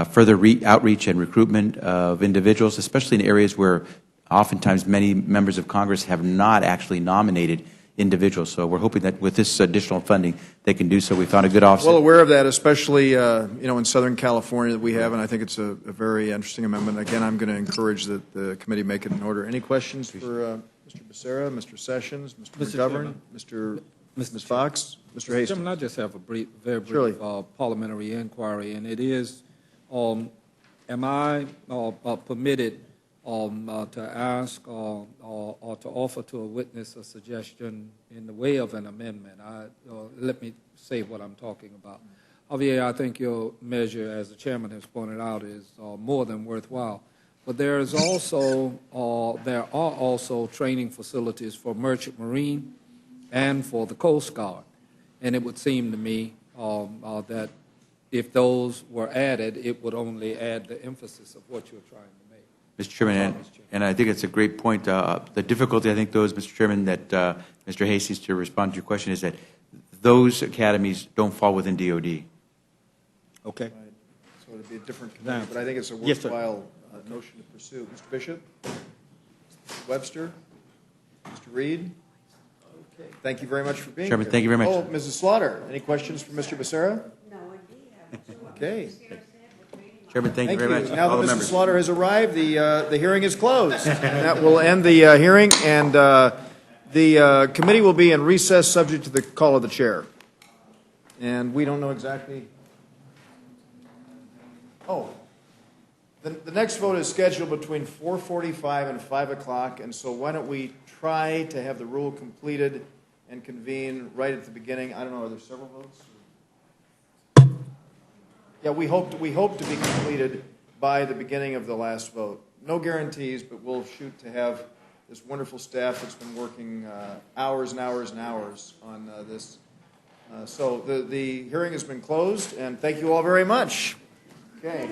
further outreach and recruitment of individuals, especially in areas where oftentimes many members of Congress have not actually nominated individuals. So we're hoping that with this additional funding, they can do so. We found a good offset. Well aware of that, especially in Southern California that we have, and I think it's a very interesting amendment. Again, I'm going to encourage that the committee make it in order. Any questions for Mr. Becerra, Mr. Sessions, Mr. McGovern, Ms. Fox, Mr. Hastings? Chairman, I just have a very brief parliamentary inquiry, and it is, am I permitted to ask or to offer to a witness a suggestion in the way of an amendment. Let me say what I'm talking about. Javier, I think your measure, as the chairman has pointed out, is more than worthwhile. But there are also training facilities for merchant marine and for the Coast Guard. And it would seem to me that if those were added, it would only add the emphasis of what you're trying to make. Mr. Chairman, and I think it's a great point. The difficulty, I think, though, is, Mr. Chairman, that Mr. Hastings, to respond to your question, is that those academies don't fall within DOD. Okay. Right. So it would be a different committee, but I think it's a Yes, sir. worthwhile notion to pursue. Mr. Bishop? Mr. Webster? Mr. Reed? Okay. Thank you very much for being Chairman, here. thank you very much. Oh, Mrs. Slaughter, any questions for Mr. Becerra? No, indeed. Okay. Chairman, thank you very much. Now All that the Mrs. members. Slaughter has arrived, the hearing is closed. And that will end the hearing, and the committee will be in recess subject to the call of the chair. And we don't know exactly. Oh, the next vote is scheduled between 4:45 and 5 o'clock, and so why don't we try to have the rule completed and convene right at the beginning? I don't know, are there several votes? Yeah, we hope to be completed by the beginning of the last vote. No guarantees, but we'll shoot to have this wonderful staff that's been working hours and hours and hours on this. So the hearing has been closed, and thank you all very much. Okay.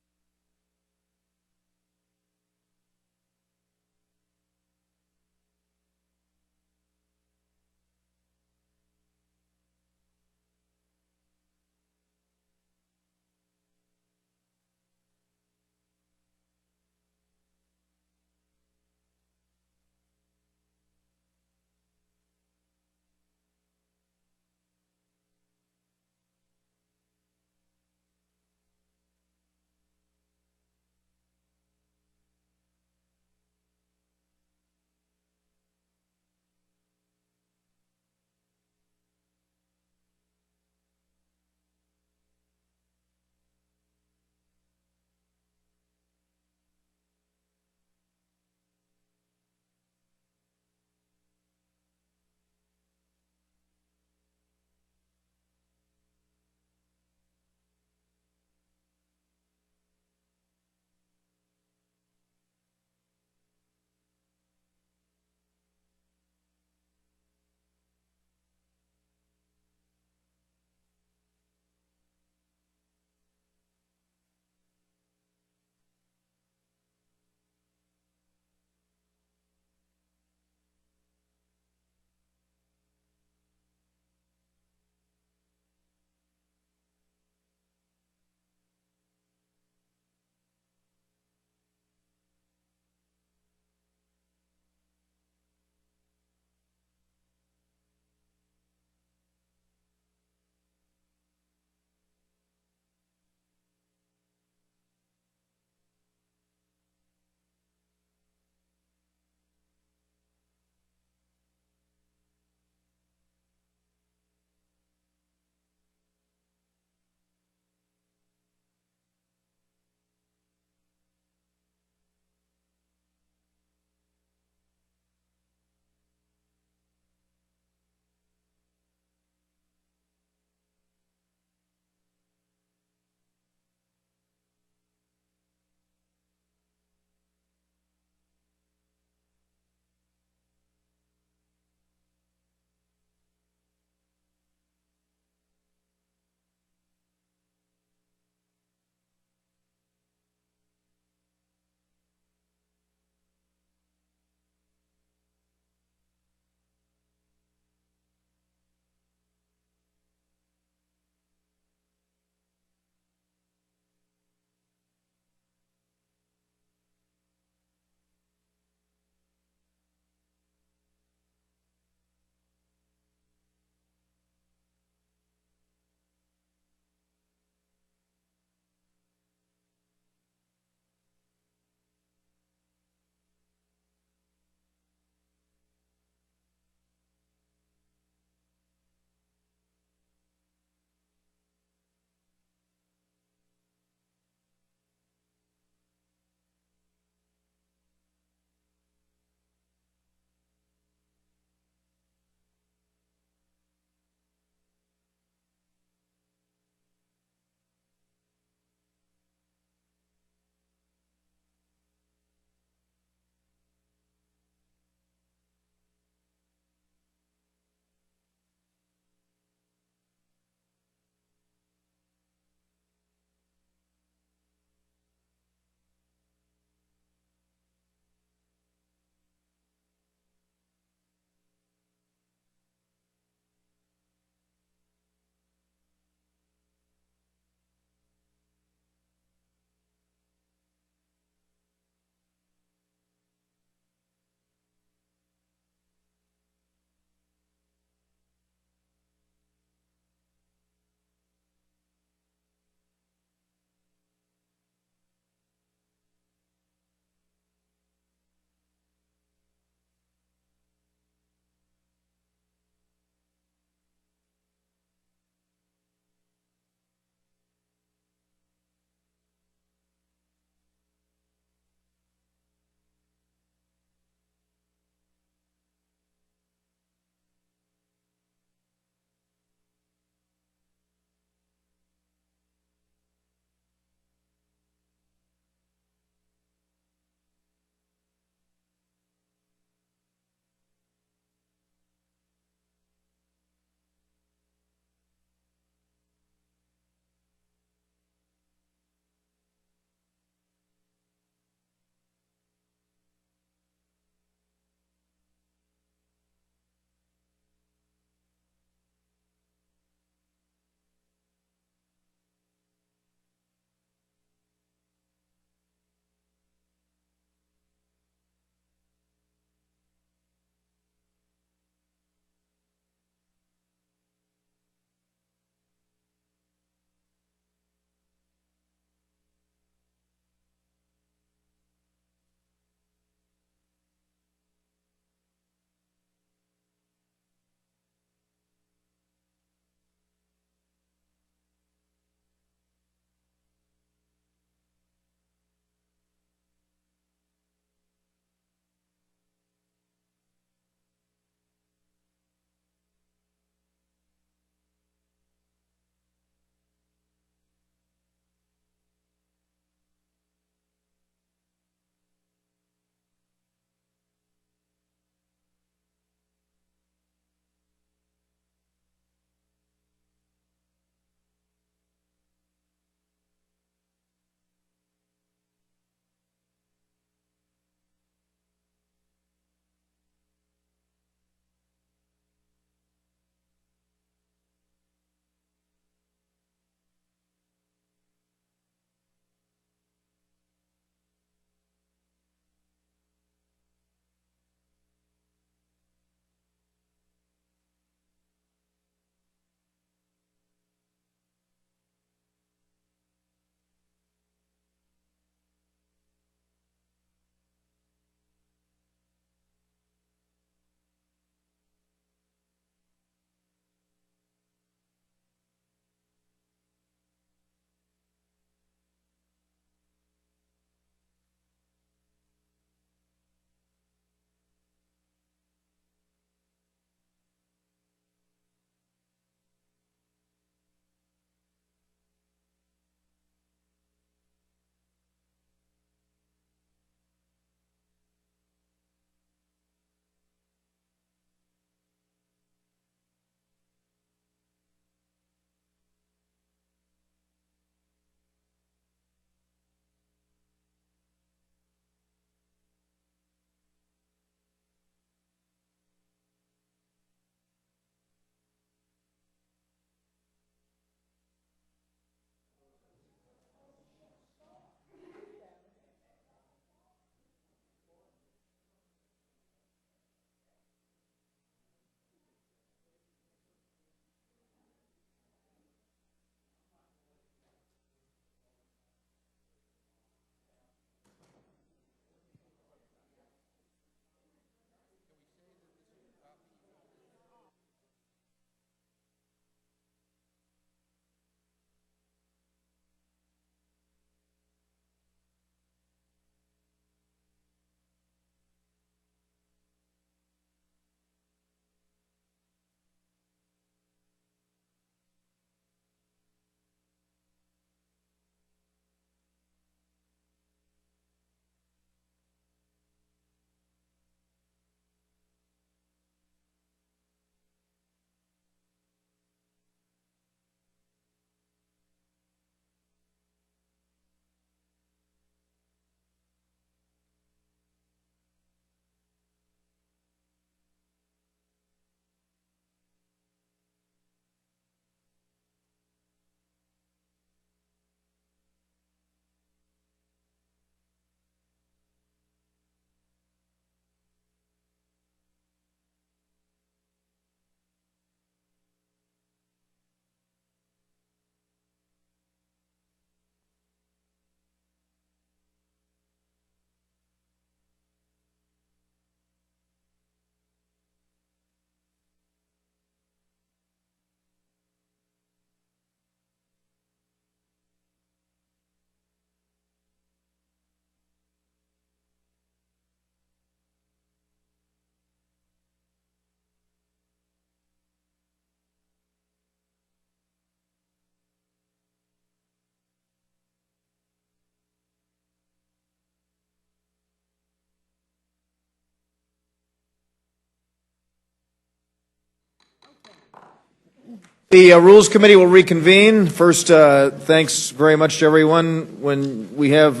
The Rules Committee will reconvene. First, thanks very much to everyone. When we have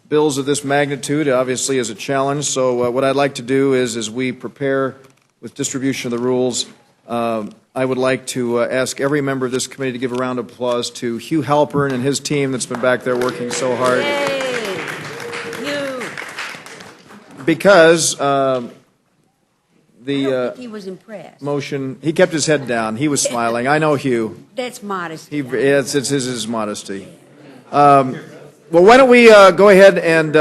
bills of this magnitude, obviously is a challenge. So what I'd like to do is, as we prepare with distribution of the rules, I would like to ask every member of this committee to give a round of applause to Hugh Halpern and his team that's been back there working so hard. Because he was impressed. motion, he kept his head down. He was smiling. I know Hugh. That's modesty. It's his modesty. Well, why don't we go ahead and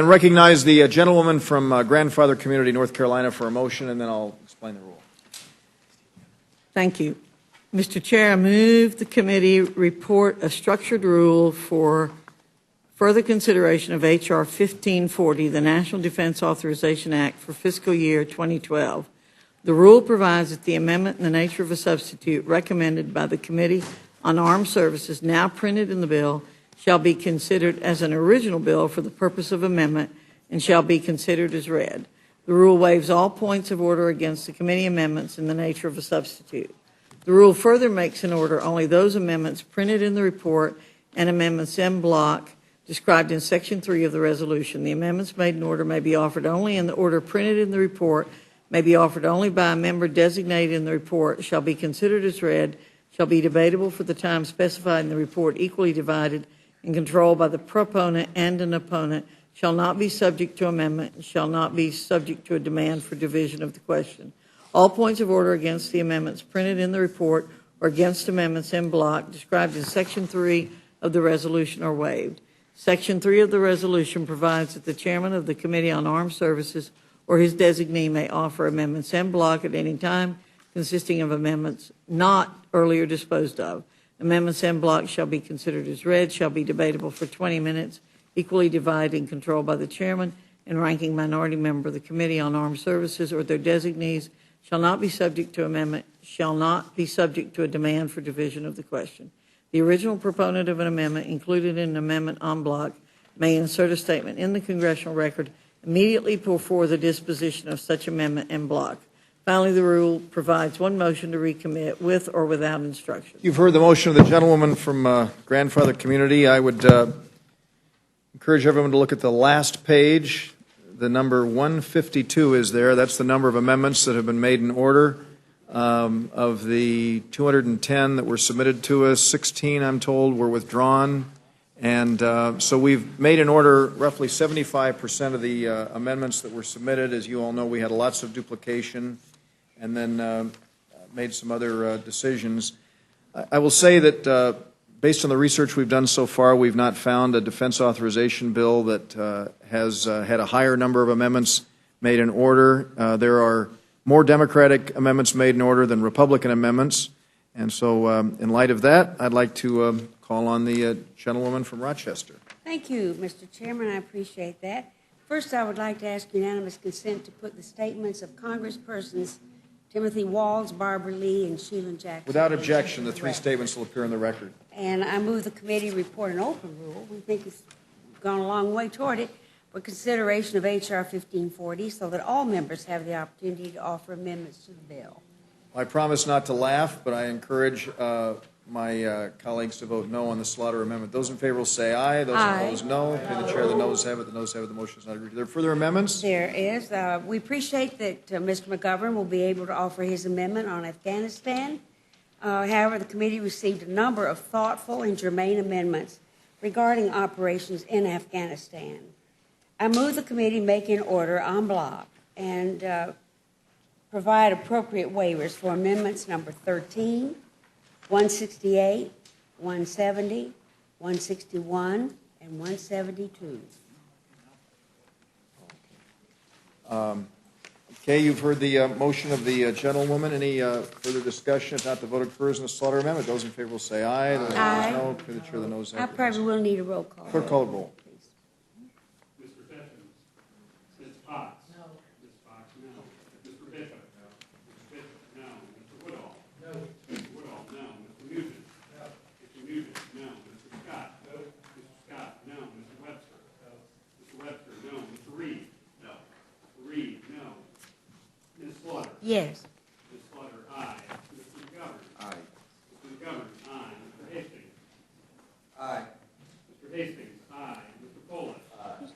recognize the gentlewoman from Grandfather Community, North Carolina, for a motion, and then I'll explain the rule. Thank you. Mr. Chair, I move the committee report a structured rule for further consideration of H.R. 1540, the National Defense Authorization Act for fiscal year 2012. The rule provides that the amendment in the nature of a substitute recommended by the Committee on Armed Services, now printed in the bill, shall be considered as an original bill for the purpose of amendment and shall be considered as read. The rule waives all points of order against the committee amendments in the nature of a substitute. The rule further makes in order only those amendments printed in the report and amendments en bloc described in Section 3 of the resolution. The amendments made in order may be offered only in the order printed in the report, may be offered only by a member designated in the report, shall be considered as read, shall be debatable for the time specified in the report, equally divided and controlled by the proponent and an opponent, shall not be subject to amendment, and shall not be subject to a demand for division of the question. All points of order against the amendments printed in the report or against amendments en bloc described in Section 3 of the resolution are waived. Section 3 of the resolution provides that the chairman of the Committee on Armed Services or his designee may offer amendments en bloc at any time consisting of amendments not earlier disposed of. Amendments en bloc shall be considered as read, shall be debatable for 20 minutes, equally divided and controlled by the chairman and ranking minority member of the Committee on Armed Services or their designees, shall not be subject to amendment, shall not be subject to a demand for division of the question. The original proponent of an amendment included in an amendment en bloc may insert a statement in the congressional record immediately before the disposition of such amendment en bloc. Finally, the rule provides one motion to recommit with or without instruction. You've heard the motion of the gentlewoman from Grandfather Community. I would encourage everyone to look at the last page. The number 152 is there. That's the number of amendments that have been made in order. Of the 210 that were submitted to us, 16, I'm told, were withdrawn. And so we've made in order roughly 75% of the amendments that were submitted. As you all know, we had lots of duplication and then made some other decisions. I will say that based on the research we've done so far, we've not found a defense authorization bill that has had a higher number of amendments made in order. There are more Democratic amendments made in order than Republican amendments. And so in light of that, I'd like to call on the gentlewoman from Rochester. Thank you, Mr. Chairman. I appreciate that. First, I would like to ask unanimous consent to put the statements of Congresspersons Timothy Walls, Barbara Lee, and Sheila Jackson. Without objection, the three statements will appear in the record. And I move the committee report an open rule. We think it's gone a long way toward it for consideration of H.R. 1540 so that all members have the opportunity to offer amendments to the bill. I promise not to laugh, but I encourage my colleagues to vote no on the Slaughter amendment. Those in favor will say aye. Those opposed, no. Okay, the chair, the noes have it. The noes have it. The motion is not agreed to. Are there further amendments? There is. We appreciate that Mr. McGovern will be able to offer his amendment on Afghanistan. However, the committee received a number of thoughtful and germane amendments regarding operations in Afghanistan. I move the committee make in order en bloc and provide appropriate waivers for amendments number 13, 168, 170, 161, and 172. Okay, you've heard the motion of the gentlewoman. Any further discussion? If not, the vote occurs in the Slaughter amendment. Those in favor will say aye. Those opposed, no. Okay, the chair, the noes have it. I probably will need a roll call. Clerk, call the roll. Mr. Fetchins. Ms. Potts. No. Ms. Fox, no. Mr. Bishop. No. Mr. Bishop, no. Mr. Woodall. No. Mr. Woodall, no. Mr. Nugent. No. Mr. Nugent, no. Mr. Scott. No. Mr. Scott, no. Mr. Webster. No. Mr. Webster, no. Mr. Reed. No. Mr. Reed, no. Ms. Slaughter. Yes. Ms. Slaughter, aye. Mr. McGovern. Aye. Mr. McGovern, aye. Mr. Hastings. Aye. Mr. Hastings, aye. Mr. Polis. Aye.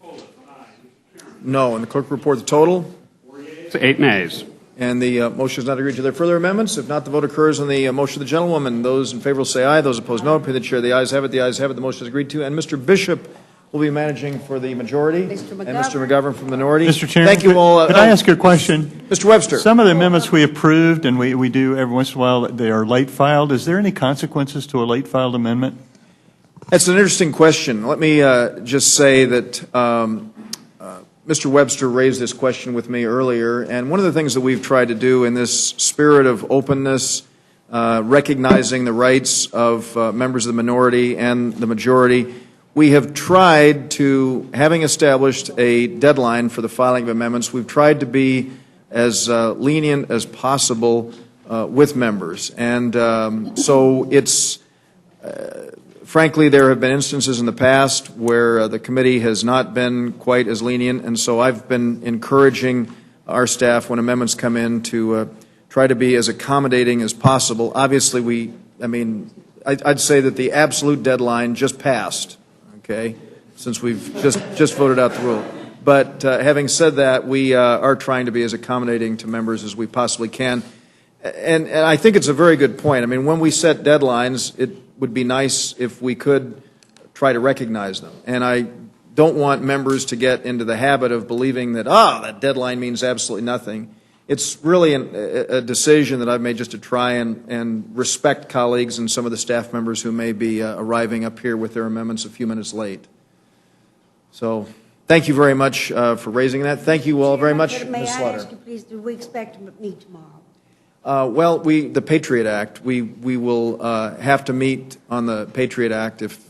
Polis, aye. Mr. Chairman. No. And the clerk report the total. 8 nays. And the motion is not agreed to. There further amendments? If not, the vote occurs on the motion of the gentlewoman. Those in favor will say aye. Those opposed, no. Per the chair, the ayes have it. The ayes have it. The motion is agreed to. And Mr. Bishop will be managing for the majority. Mr. And Mr. McGovern from the minority. Mr. Chairman, thank you all. could I ask you a question? Mr. Webster. Some of the amendments we approved, and we do every once in a while, they are late filed. Is there any consequences to a late filed amendment? That's an interesting question. Let me just say that Mr. Webster raised this question with me earlier, and one of the things that we've tried to do in this spirit of openness, recognizing the rights of members of the minority and the majority, we have tried to, having established a deadline for the filing of amendments, we've tried to be as lenient as possible with members. And so it's frankly, there have been instances in the past where the committee has not been quite as lenient, and so I've been encouraging our staff when amendments come in to try to be as accommodating as possible. Obviously, I'd say that the absolute deadline just passed, okay, since we've just voted out the rule. But having said that, we are trying to be as accommodating to members as we possibly can. And I think it's a very good point. I mean, when we set deadlines, it would be nice if we could try to recognize them. And I don't want members to get into the habit of believing that, that deadline means absolutely nothing. It's really a decision that I've made just to try and respect colleagues and some of the staff members who may be arriving up here with their amendments a few minutes late. So thank you very much for raising that. Thank you all very much, May Ms. I Slaughter. ask you, please, do we expect to meet tomorrow? Well, the Patriot Act, we will have to meet on the Patriot Act if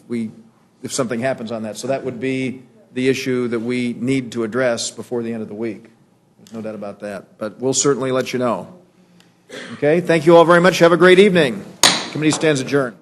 something happens on that. So that would be the issue that we need to address before the end of the week. There's no doubt about that. But we'll certainly let you know. Okay, thank you all very much. Have a great evening. Committee stands adjourned.